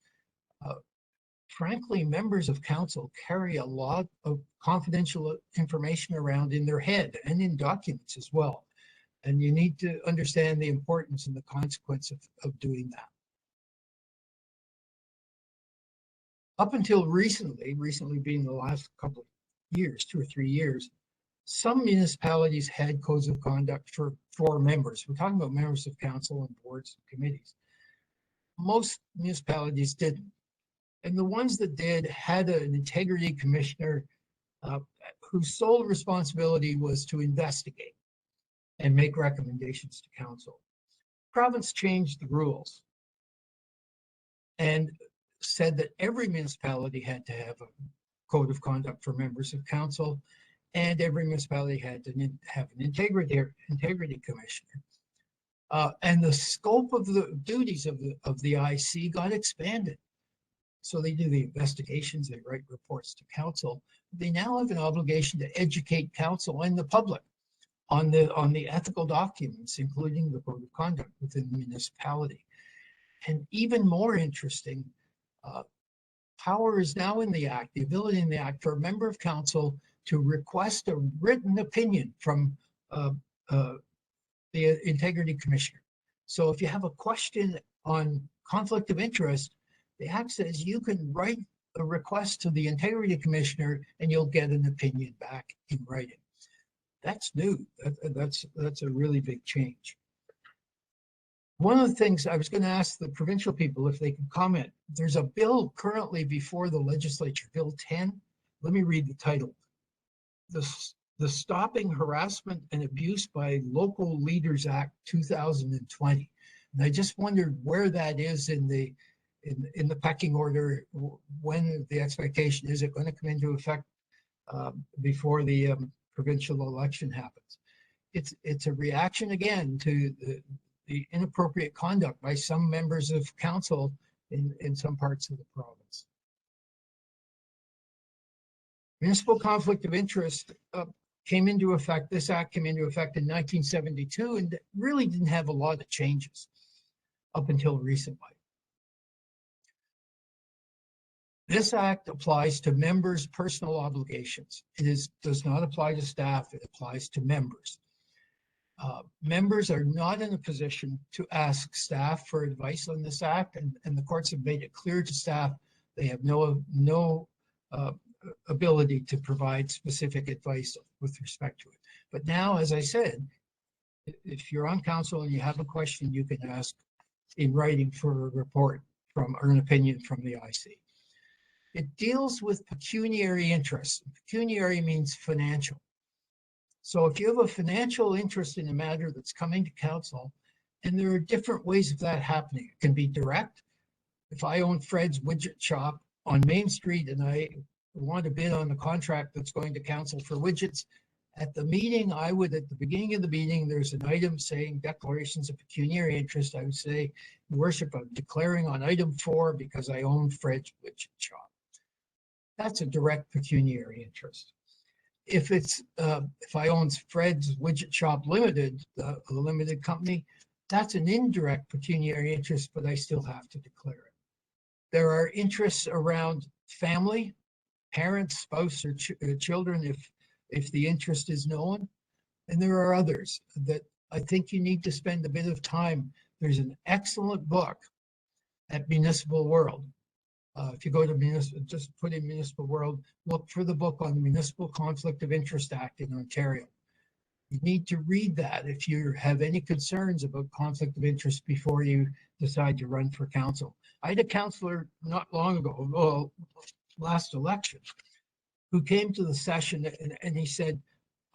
frankly, members of council carry a lot of confidential information around in their head and in documents as well. And you need to understand the importance and the consequence of doing that. Up until recently being the last couple of years, 2 or 3 years, some municipalities had codes of conduct for members. We're talking about members of council and boards and committees. Most municipalities didn't. And the ones that did had an integrity commissioner whose sole responsibility was to investigate and make recommendations to council. The province changed the rules and said that every municipality had to have a code of conduct for members of council, and every municipality had to have an integrity commissioner. And the scope of the duties of the IC got expanded. So they do the investigations, they write reports to council. They now have an obligation to educate council and the public on the ethical documents, including the code of conduct within the municipality. And even more interesting, power is now in the Act, the ability in the Act for a member of council to request a written opinion from the integrity commissioner. So if you have a question on conflict of interest, the Act says you can write a request to the integrity commissioner and you'll get an opinion back in writing. That's new. That's a really big change. One of the things I was going to ask the provincial people if they could comment, there's a bill currently before the legislature, Bill 10. Let me read the title. The Stopping Harassment and Abuse by Local Leaders Act 2020. And I just wondered where that is in the pecking order, when the expectation is it going to come into effect before the provincial election happens. It's a reaction again to the inappropriate conduct by some members of council in some parts of the province. Municipal conflict of interest came into effect, this act came into effect in 1972 and really didn't have a lot of changes up until recently. This act applies to members' personal obligations. It does not apply to staff, it applies to members. Members are not in a position to ask staff for advice on this act, and the courts have made it clear to staff they have no ability to provide specific advice with respect to it. But now, as I said, if you're on council and you have a question, you can ask in writing for a report or an opinion from the IC. It deals with pecuniary interests. Pecuniary means financial. So if you have a financial interest in a matter that's coming to council, and there are different ways of that happening. It can be direct. If I own Fred's widget shop on Main Street and I want to bid on the contract that's going to council for widgets, at the meeting, I would, at the beginning of the meeting, there's an item saying declarations of pecuniary interest. I would say, Your Worship, I'm declaring on item 4 because I own Fred's widget shop. That's a direct pecuniary interest. If I own Fred's Widget Shop Limited, the limited company, that's an indirect pecuniary interest, but I still have to declare it. There are interests around family, parents, spouse, or children, if the interest is known. And there are others that I think you need to spend a bit of time. There's an excellent book at Municipal World. If you go to municipal, just put in Municipal World, look for the book on the Municipal Conflict of Interest Act in Ontario. You need to read that if you have any concerns about conflict of interest before you decide to run for council. I had a councillor not long ago, well, last election, who came to the session and he said,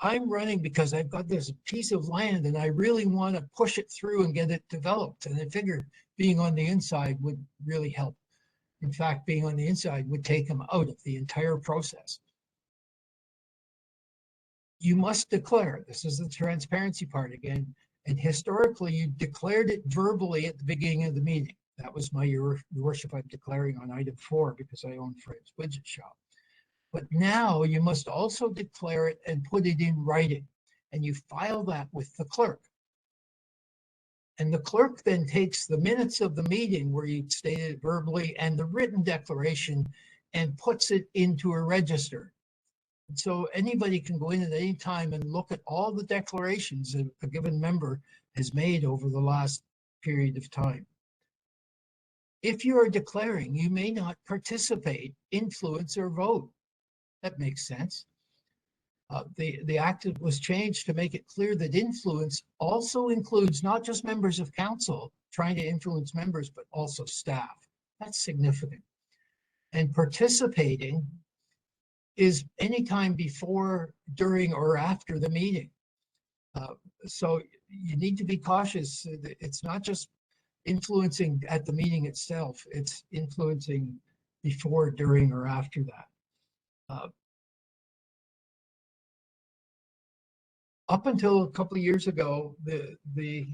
I'm running because I've got this piece of land and I really want to push it through and get it developed. And I figured being on the inside would really help. In fact, being on the inside would take him out of the entire process. You must declare, this is the transparency part again, and historically you declared it verbally at the beginning of the meeting. That was my Your Worship, I'm declaring on item 4 because I own Fred's Widget Shop. But now you must also declare it and put it in writing, and you file that with the clerk. And the clerk then takes the minutes of the meeting where you stated it verbally and the written declaration and puts it into a register. So anybody can go in at any time and look at all the declarations a given member has made over the last period of time. If you are declaring, you may not participate, influence, or vote. That makes sense. The act was changed to make it clear that influence also includes not just members of council trying to influence members, but also staff. That's significant. And participating is anytime before, during, or after the meeting. So you need to be cautious. It's not just influencing at the meeting itself, it's influencing before, during, or after that. Up until a couple of years ago, the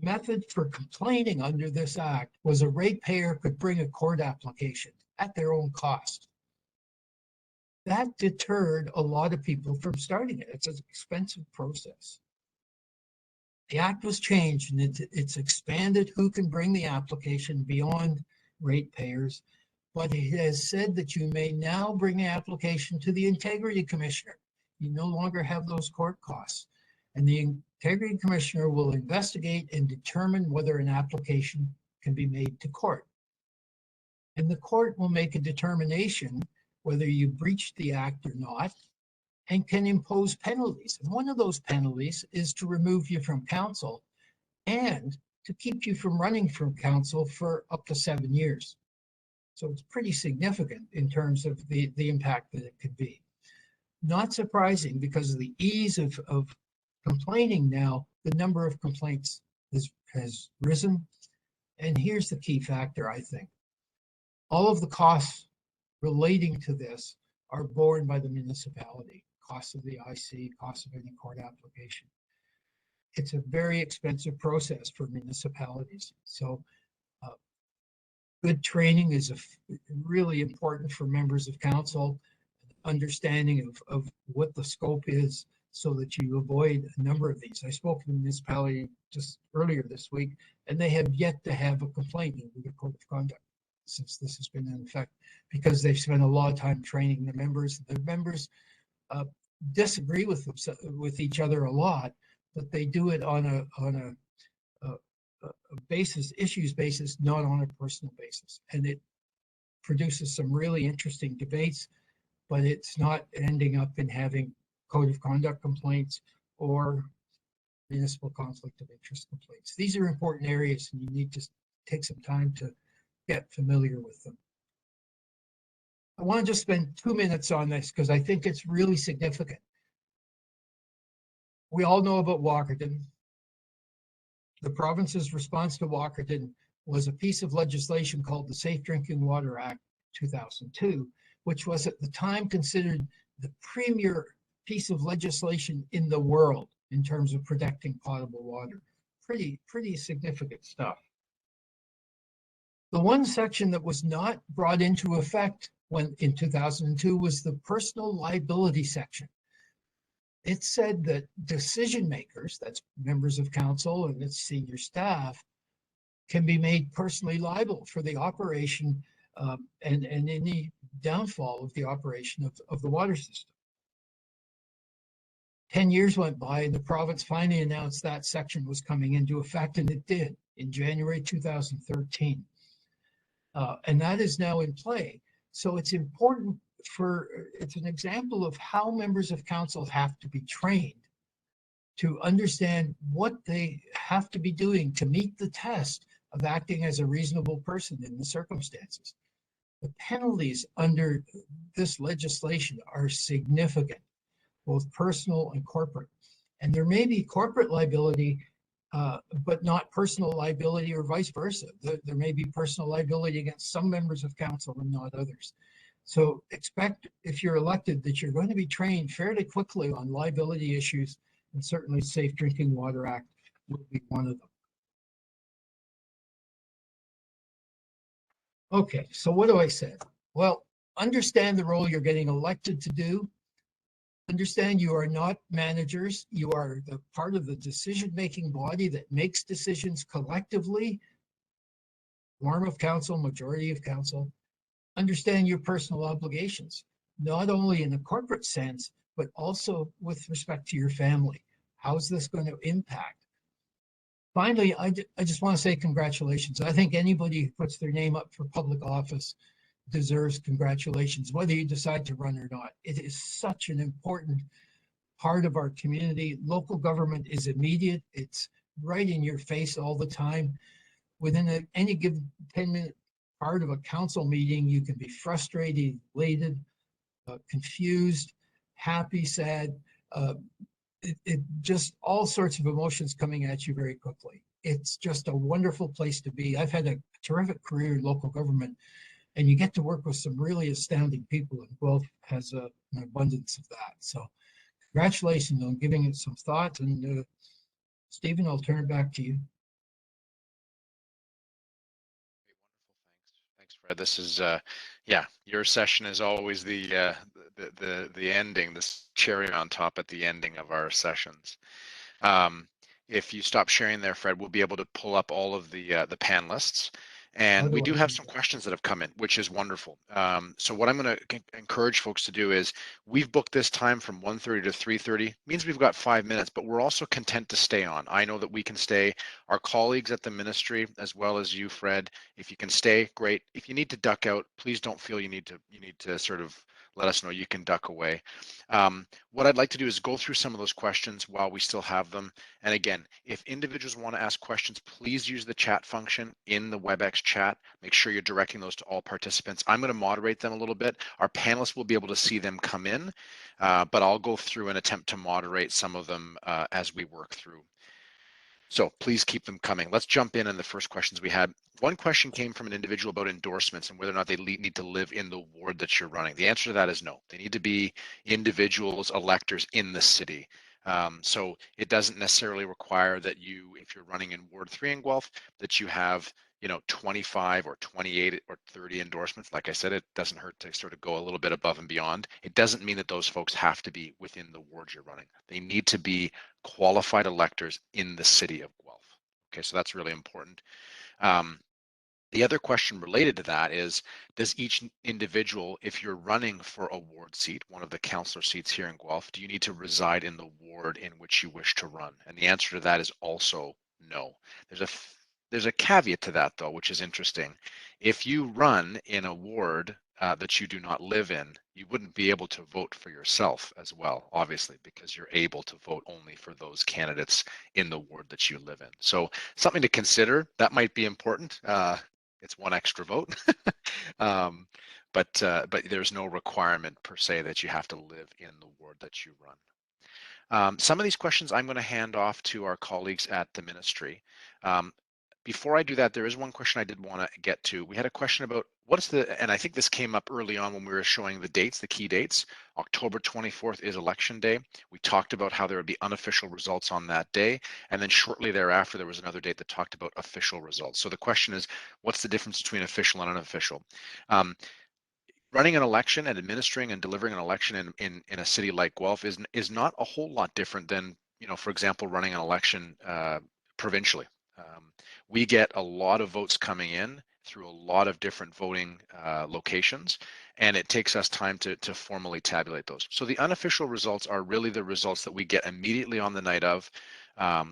method for complaining under this act was a ratepayer could bring a court application at their own cost. That deterred a lot of people from starting it. It's an expensive process. The act was changed and it's expanded who can bring the application beyond ratepayers, but it has said that you may now bring the application to the Integrity Commissioner. You no longer have those court costs. And the Integrity Commissioner will investigate and determine whether an application can be made to court. And the court will make a determination whether you breached the act or not, and can impose penalties. And one of those penalties is to remove you from council and to keep you from running from council for up to 7 years. So it's pretty significant in terms of the impact that it could be. Not surprising, because of the ease of complaining now, the number of complaints has risen. And here's the key factor, I think. All of the costs relating to this are borne by the municipality. Cost of the IC, cost of any court application. It's a very expensive process for municipalities. So good training is really important for members of council, understanding of what the scope is so that you avoid a number of these. I spoke to the municipality just earlier this week, and they have yet to have a complaint with the code of conduct since this has been in effect, because they've spent a lot of time training the members. The members disagree with each other a lot, but they do it on a basis, issues basis, not on a personal basis. And it produces some really interesting debates, but it's not ending up in having code of conduct complaints or municipal conflict of interest complaints. These are important areas, and you need to take some time to get familiar with them. I want to just spend 2 minutes on this because I think it's really significant. We all know about Walkerton. The province's response to Walkerton was a piece of legislation called the Safe Drinking Water Act 2002, which was at the time considered the premier piece of legislation in the world in terms of protecting potable water. Pretty significant stuff. The one section that was not brought into effect in 2002 was the personal liability section. It said that decision makers, that's members of council and its senior staff, can be made personally liable for the operation and any downfall of the operation of the water system. 10 years went by and the province finally announced that section was coming into effect, and it did in January 2013. And that is now in play. So it's important it's an example of how members of council have to be trained to understand what they have to be doing to meet the test of acting as a reasonable person in the circumstances. The penalties under this legislation are significant, both personal and corporate. And there may be corporate liability, but not personal liability, or vice versa. There may be personal liability against some members of council and not others. So expect, if you're elected, that you're going to be trained fairly quickly on liability issues, and certainly Safe Drinking Water Act will be one of them. Okay, so what do I say? Well, understand the role you're getting elected to do. Understand you are not managers. You are the part of the decision-making body that makes decisions collectively. Quorum of council, majority of council. Understand your personal obligations. not only in a corporate sense, but also with respect to your family. How's this going to impact? Finally, I just want to say congratulations. I think anybody who puts their name up for public office deserves congratulations, whether you decide to run or not. It is such an important part of our community. Local government is immediate. It's right in your face all the time. Within any given 10-minute part of a council meeting, you can be frustrated, elated, confused, happy, sad. It just all sorts of emotions coming at you very quickly. It's just a wonderful place to be. I've had a terrific career in local government, and you get to work with some really astounding people, and Guelph has an abundance of that. So congratulations on giving it some thought. And Stephen, I'll turn it back to you. Thanks, Fred. This is, yeah, your session is always the ending, this cherry on top at the ending of our sessions. If you stop sharing there, Fred, we'll be able to pull up all of the panelists. And we do have some questions that have come in, which is wonderful. So what I'm going to encourage folks to do is we've booked this time from 1:30 to 3:30. Means we've got 5 minutes, but we're also content to stay on. I know that we can stay. Our colleagues at the ministry, as well as you, Fred, if you can stay, great. If you need to duck out, please don't feel you need to sort of let us know. You can duck away. What I'd like to do is go through some of those questions while we still have them. And again, if individuals want to ask questions, please use the chat function in the WebEx chat. Make sure you're directing those to all participants. I'm going to moderate them a little bit. Our panelists will be able to see them come in, but I'll go through and attempt to moderate some of them as we work through. So please keep them coming. Let's jump in on the first questions we had. One question came from an individual about endorsements and whether or not they need to live in the ward that you're running. The answer to that is no. They need to be individuals, electors in the city. So it doesn't necessarily require that you, if you're running in Ward 3 in Guelph, that you have 25 or 28 or 30 endorsements. Like I said, it doesn't hurt to sort of go a little bit above and beyond. It doesn't mean that those folks have to be within the ward you're running. They need to be qualified electors in the city of Guelph. Okay, so that's really important. The other question related to that is, does each individual, if you're running for a ward seat, one of the councillor seats here in Guelph, do you need to reside in the ward in which you wish to run? And the answer to that is also no. There's a caveat to that, though, which is interesting. If you run in a ward that you do not live in, you wouldn't be able to vote for yourself as well, obviously, because you're able to vote only for those candidates in the ward that you live in. So something to consider. That might be important. It's one extra vote, but there's no requirement per se that you have to live in the ward that you run. Some of these questions I'm going to hand off to our colleagues at the ministry. Before I do that, there is one question I did want to get to. We had a question about and I think this came up early on when we were showing the dates, the key dates. October 24th is election day. We talked about how there would be unofficial results on that day. And then shortly thereafter, there was another date that talked about official results. So the question is, what's the difference between official and unofficial? Running an election and administering and delivering an election in a city like Guelph is not a whole lot different than, for example, running an election provincially. We get a lot of votes coming in through a lot of different voting locations, and it takes us time to formally tabulate those. So the unofficial results are really the results that we get immediately on the night of.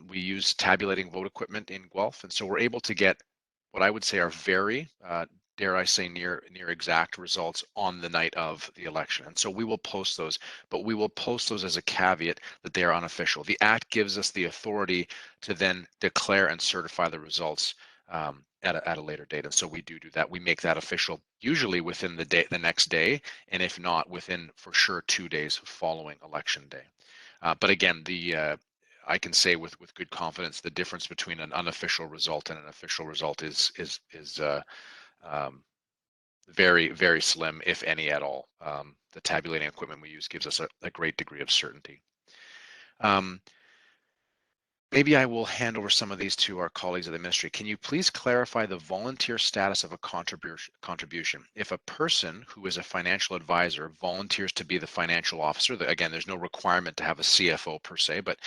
We use tabulating vote equipment in Guelph, and so we're able to get what I would say are very, dare I say, near exact results on the night of the election. And so we will post those, but we will post those as a caveat that they are unofficial. The Act gives us the authority to then declare and certify the results at a later date. And so we do that. We make that official, usually within the next day, and if not, within for sure 2 days following election day. But again, I can say with good confidence the difference between an unofficial result and an official result is very, very slim, if any at all. The tabulating equipment we use gives us a great degree of certainty. Maybe I will hand over some of these to our colleagues at the ministry. Can you please clarify the volunteer status of a contribution? If a person who is a financial advisor volunteers to be the financial officer, again, there's no requirement to have a CFO per se, but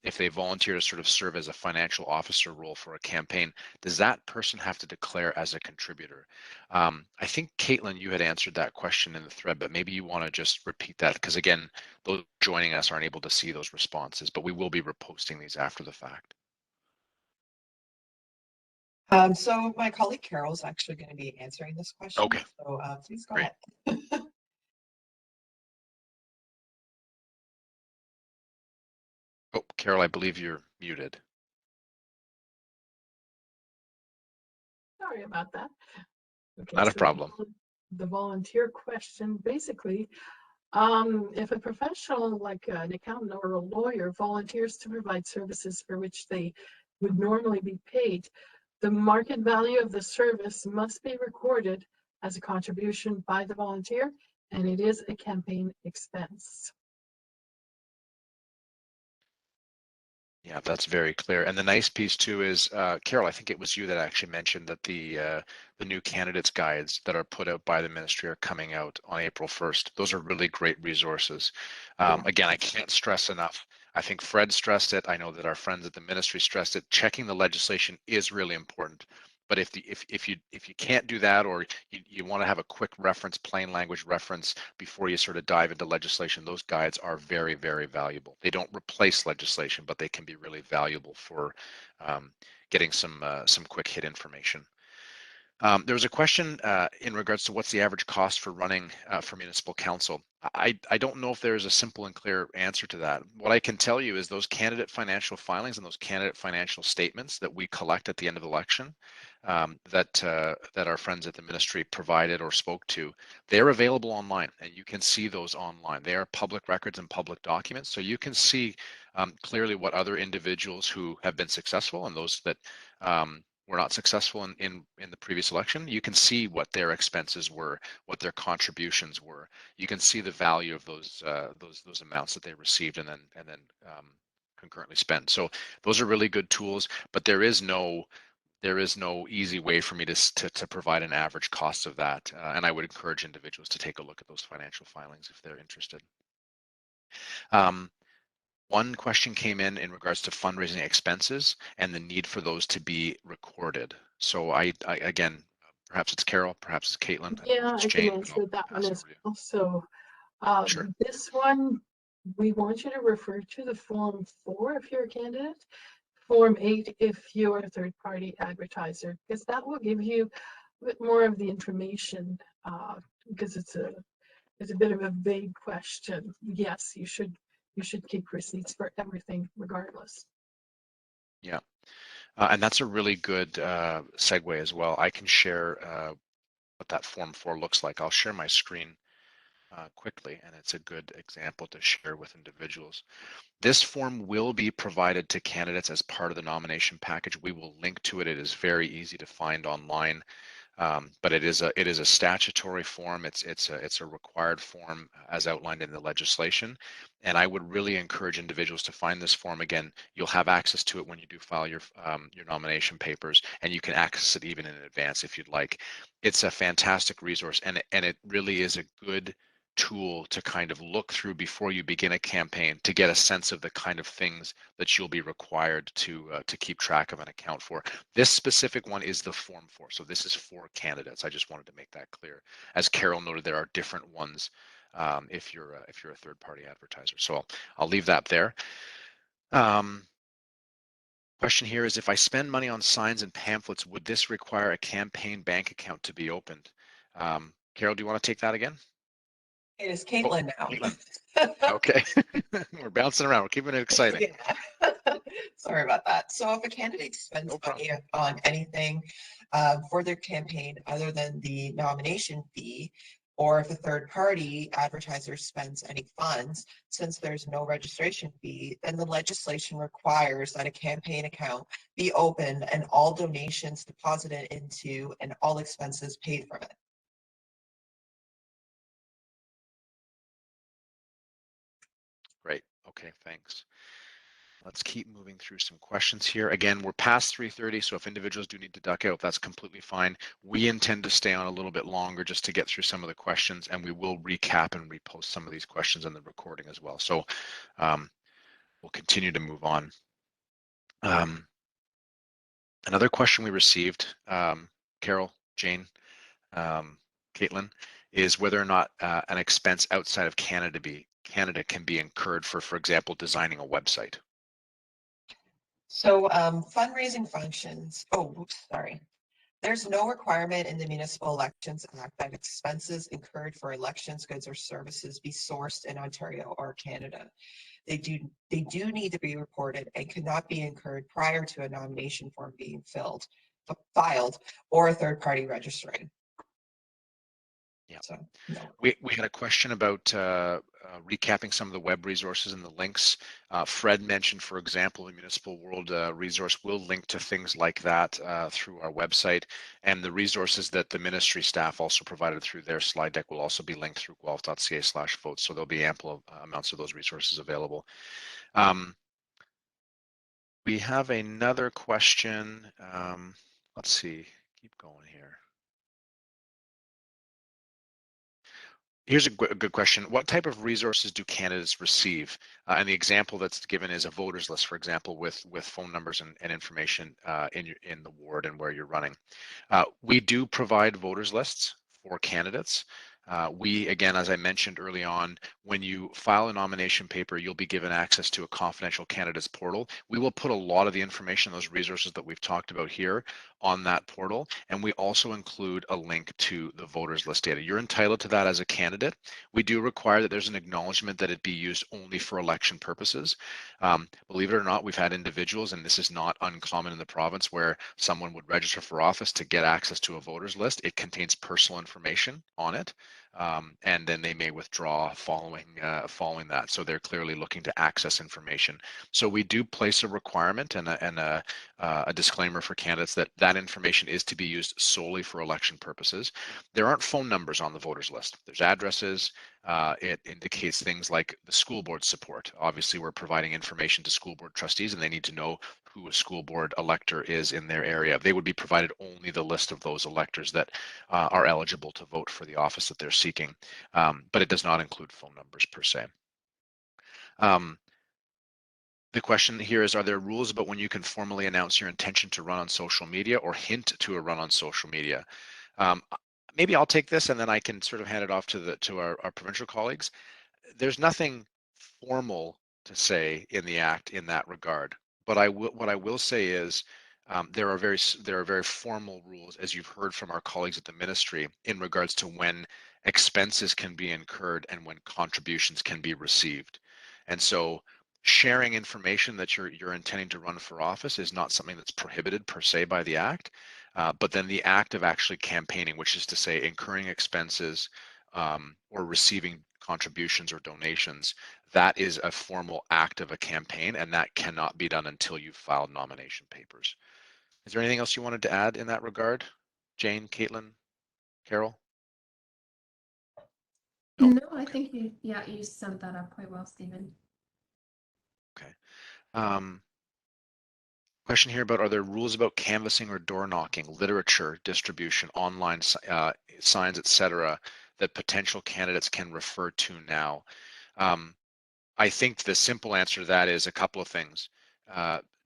if they volunteer to sort of serve as a financial officer role for a campaign, does that person have to declare as a contributor? I think, Caitlin, you had answered that question in the thread, but maybe you want to just repeat that, because again, those joining us aren't able to see those responses, but we will be reposting these after the fact. So my colleague Carol is actually going to be answering this question. Okay. So please go Great. ahead. Oh, Carol, I believe you're muted. Sorry about that. Okay, Not a so problem. the volunteer question, basically, if a professional like an accountant or a lawyer volunteers to provide services for which they would normally be paid, the market value of the service must be recorded as a contribution by the volunteer, and it is a campaign expense. Yeah, that's very clear. And the nice piece too is, Carol, I think it was you that actually mentioned that the new candidates guides that are put out by the ministry are coming out on April 1st. Those are really great resources. Again, I can't stress enough. I think Fred stressed it. I know that our friends at the ministry stressed it. Checking the legislation is really important. But if you can't do that, or you want to have a quick reference, plain language reference before you sort of dive into legislation, those guides are very, very valuable. They don't replace legislation, but they can be really valuable for getting some quick hit information. There was a question in regards to what's the average cost for running for municipal council. I don't know if there's a simple and clear answer to that. What I can tell you is those candidate financial filings and those candidate financial statements that we collect at the end of the election, that our friends at the ministry provided or spoke to, they're available online, and you can see those online. They are public records and public documents, so you can see clearly what other individuals who have been successful and those that were not successful in the previous election, you can see what their expenses were, what their contributions were. You can see the value of those amounts that they received and then concurrently spent. So those are really good tools, but there is no easy way for me to provide an average cost of that. And I would encourage individuals to take a look at those financial filings if they're interested. One question came in regards to fundraising expenses and the need for those to be recorded. So I again, perhaps it's Carol, perhaps it's Caitlin. Yeah, I can Jane, answer that one as you. well. So Sure. this one, we want you to refer to the Form 4 if you're a candidate, Form 8 if you're a third-party advertiser, because that will give you a bit more of the information, because it's a bit of a vague question. Yes, you should keep receipts for everything regardless. Yeah, and that's a really good segue as well. I can share what that Form 4 looks like. I'll share my screen quickly, and it's a good example to share with individuals. This form will be provided to candidates as part of the nomination package. We will link to it. It is very easy to find online. But it is a statutory form. It's a required form as outlined in the legislation, and I would really encourage individuals to find this form. Again, you'll have access to it when you do file your nomination papers, and you can access it even in advance if you'd like. It's a fantastic resource, and it really is a good tool to kind of look through before you begin a campaign to get a sense of the kind of things that you'll be required to keep track of and account for. This specific one is the Form 4, so this is for candidates. I just wanted to make that clear. As Carol noted, there are different ones if you're a third-party advertiser. So I'll leave that there. Question here is, if I spend money on signs and pamphlets, would this require a campaign bank account to be opened? Carol, do you want to take that again? It is Caitlin now. Caitlin. Okay, we're bouncing around. We're keeping it exciting. Yeah. Sorry about that. So if a candidate spends money on anything for their campaign other than the nomination fee, or if a third party advertiser spends any funds, since there's no registration fee, then the legislation requires that a campaign account be opened and all donations deposited into and all expenses paid from it. Great. Okay, thanks. Let's keep moving through some questions here. Again, we're past 3:30, so if individuals do need to duck out, that's completely fine. We intend to stay on a little bit longer just to get through some of the questions, and we will recap and repost some of these questions in the recording as well. So we'll continue to move on. Another question we received, Carol, Jane, Caitlin, is whether or not an expense outside of Canada can be incurred for example, designing a website. So fundraising functions, sorry. There's no requirement in the Municipal Elections Act that expenses incurred for elections, goods, or services be sourced in Ontario or Canada. They do need to be reported and cannot be incurred prior to a nomination form being filed, or a third party registering. Yeah. So, no. We had a question about recapping some of the web resources and the links. Fred mentioned, for example, the Municipal World resource will link to things like that through our website, and the resources that the ministry staff also provided through their slide deck will also be linked through guelph.ca/vote, so there'll be ample amounts of those resources available. We have another question. Let's see, keep going here. Here's a good question. What type of resources do candidates receive? And the example that's given is a voters list, for example, with phone numbers and information in the ward and where you're running. We do provide voters lists for candidates. We, again, as I mentioned early on, when you file a nomination paper, you'll be given access to a confidential candidates portal. We will put a lot of the information, those resources that we've talked about here, on that portal, and we also include a link to the voters list data. You're entitled to that as a candidate. We do require that there's an acknowledgement that it be used only for election purposes. Believe it or not, we've had individuals, and this is not uncommon in the province, where someone would register for office to get access to a voters list. It contains personal information on it, and then they may withdraw following that. So they're clearly looking to access information. So we do place a requirement and a disclaimer for candidates that that information is to be used solely for election purposes. There aren't phone numbers on the voters list. There's addresses. It indicates things like the school board support. Obviously, we're providing information to school board trustees, and they need to know who a school board elector is in their area. They would be provided only the list of those electors that are eligible to vote for the office that they're seeking, but it does not include phone numbers per se. The question here is, are there rules about when you can formally announce your intention to run on social media or hint to a run on social media? Maybe I'll take this and then I can sort of hand it off to our provincial colleagues. There's nothing formal to say in the Act in that regard, but what I will say is there are very formal rules, as you've heard from our colleagues at the ministry, in regards to when expenses can be incurred and when contributions can be received. And so sharing information that you're intending to run for office is not something that's prohibited per se by the Act, but then the act of actually campaigning, which is to say incurring expenses or receiving contributions or donations, that is a formal act of a campaign, and that cannot be done until you've filed nomination papers. Is there anything else you wanted to add in that regard? Jane, Caitlin, Carol? No, I think you summed that up quite well, Stephen. Okay. Question here about, are there rules about canvassing or door knocking, literature distribution, online signs, etc., that potential candidates can refer to now? I think the simple answer to that is a couple of things.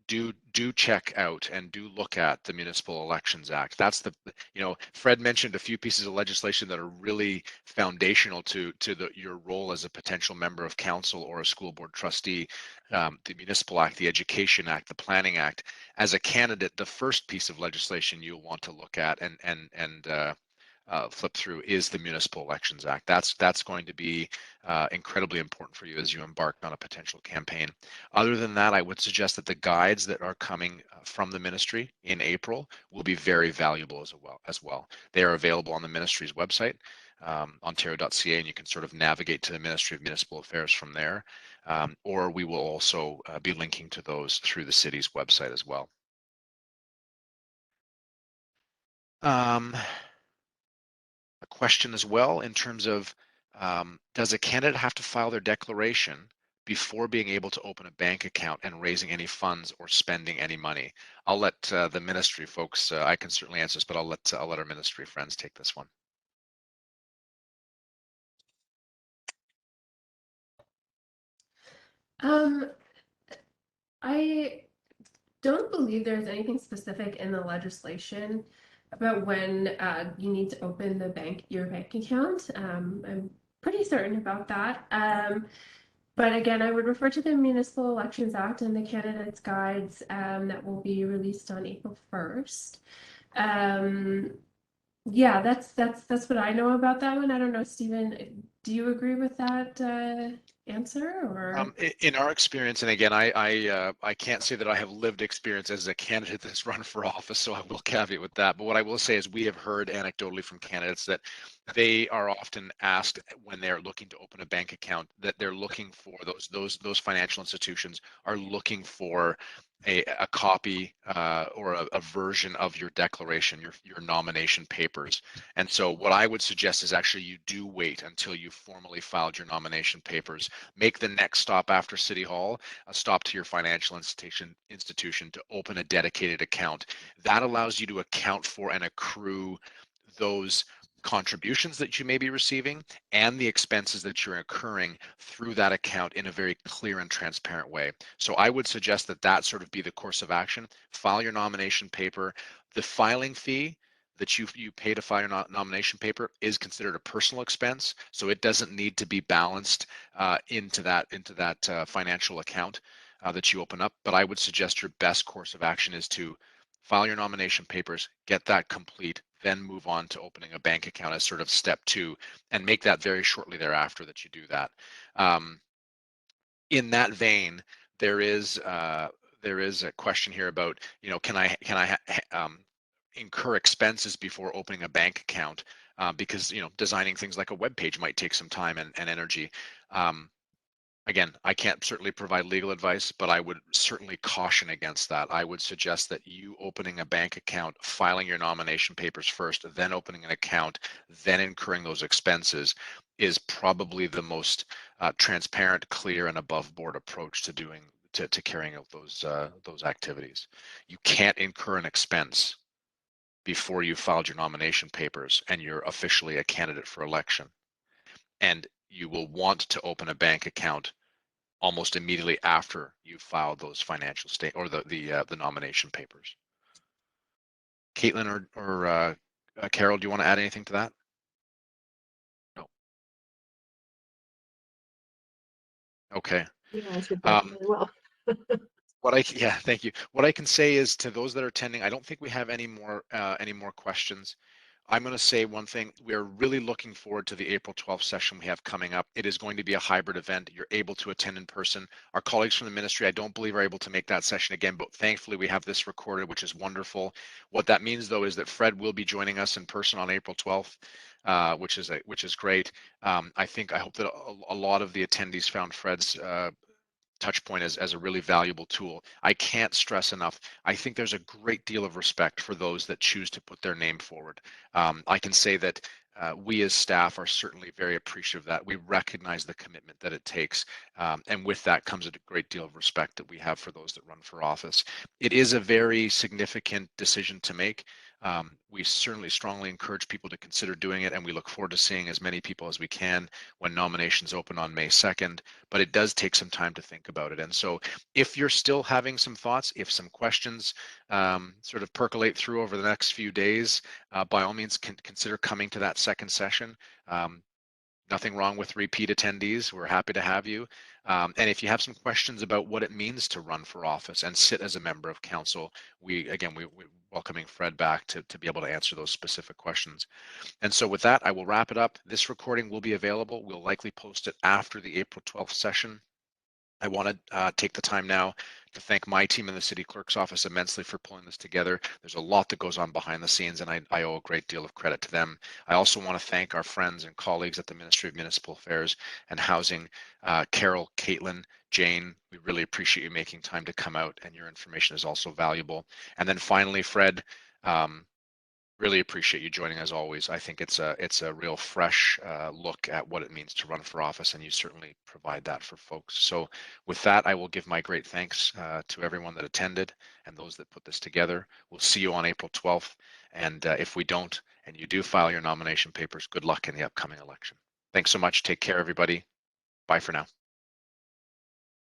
Do check out and do look at the Municipal Elections Act. That's Fred mentioned a few pieces of legislation that are really foundational to your role as a potential member of council or a school board trustee. The Municipal Act, the Education Act, the Planning Act. As a candidate, the first piece of legislation you'll want to look at and flip through is the Municipal Elections Act. That's going to be incredibly important for you as you embark on a potential campaign. Other than that, I would suggest that the guides that are coming from the ministry in April will be very valuable as well. They are available on the ministry's website, ontario.ca, and you can sort of navigate to the Ministry of Municipal Affairs from there. Or we will also be linking to those through the city's website as well. A question as well in terms of, does a candidate have to file their declaration before being able to open a bank account and raising any funds or spending any money. I'll let the ministry folks, I can certainly answer this, but I'll let our ministry friends take this one. I don't believe there's anything specific in the legislation about when you need to open your bank account. I'm pretty certain about that. But again, I would refer to the Municipal Elections Act and the candidates guides that will be released on April 1st. Yeah, that's what I know about that one. I don't know, Stephen, do you agree with that answer, or? In our experience, and again, I can't say that I have lived experience as a candidate that's run for office, so I will caveat with that. But what I will say is we have heard anecdotally from candidates that they are often asked when they're looking to open a bank account that they're looking for those financial institutions are looking for a copy or a version of your declaration, your nomination papers. And so what I would suggest is actually you do wait until you formally filed your nomination papers. Make the next stop after City Hall a stop to your financial institution to open a dedicated account. That allows you to account for and accrue those contributions that you may be receiving and the expenses that you're incurring through that account in a very clear and transparent way. So I would suggest that that sort of be the course of action. File your nomination paper. The filing fee that you pay to file your nomination paper is considered a personal expense, so it doesn't need to be balanced into that financial account that you open up. But I would suggest your best course of action is to file your nomination papers, get that complete, then move on to opening a bank account as sort of step 2, and make that very shortly thereafter that you do that. In that vein, there is a question here about, can I incur expenses before opening a bank account, because designing things like a web page might take some time and energy. Again, I can't certainly provide legal advice, but I would certainly caution against that. I would suggest that you opening a bank account, filing your nomination papers first, then opening an account, then incurring those expenses is probably the most transparent, clear, and above board approach to carrying out those activities. You can't incur an expense before you filed your nomination papers and you're officially a candidate for election. And you will want to open a bank account almost immediately after you filed those financial the nomination papers. Caitlin or Carol, do you want to add anything to that? No. Okay. You answered that really well. Thank you. What I can say is to those that are attending, I don't think we have any more questions. I'm going to say one thing. We are really looking forward to the April 12th session we have coming up. It is going to be a hybrid event. You're able to attend in person. Our colleagues from the ministry, I don't believe, are able to make that session again, but thankfully we have this recorded, which is wonderful. What that means, though, is that Fred will be joining us in person on April 12th, which is great. I hope that a lot of the attendees found Fred's touch point as a really valuable tool. I can't stress enough. I think there's a great deal of respect for those that choose to put their name forward. I can say that we as staff are certainly very appreciative of that. We recognize the commitment that it takes. And with that comes a great deal of respect that we have for those that run for office. It is a very significant decision to make. We certainly strongly encourage people to consider doing it, and we look forward to seeing as many people as we can when nominations open on May 2nd, but it does take some time to think about it. And so if you're still having some thoughts, if some questions sort of percolate through over the next few days, by all means consider coming to that second session. Nothing wrong with repeat attendees. We're happy to have you. And if you have some questions about what it means to run for office and sit as a member of council, we're welcoming Fred back to be able to answer those specific questions. And so with that, I will wrap it up. This recording will be available. We'll likely post it after the April 12th session. I want to take the time now to thank my team in the city clerk's office immensely for pulling this together. There's a lot that goes on behind the scenes, and I owe a great deal of credit to them. I also want to thank our friends and colleagues at the Ministry of Municipal Affairs and Housing, Carol, Caitlin, Jane. We really appreciate you making time to come out, and your information is also valuable. And then finally, Fred, Really appreciate you joining as always. I think it's a real fresh look at what it means to run for office, and you certainly provide that for folks. So with that, I will give my great thanks to everyone that attended and those that put this together. We'll see you on April 12th. And if we don't, and you do file your nomination papers, good luck in the upcoming election. Thanks so much. Take care, everybody. Bye for now.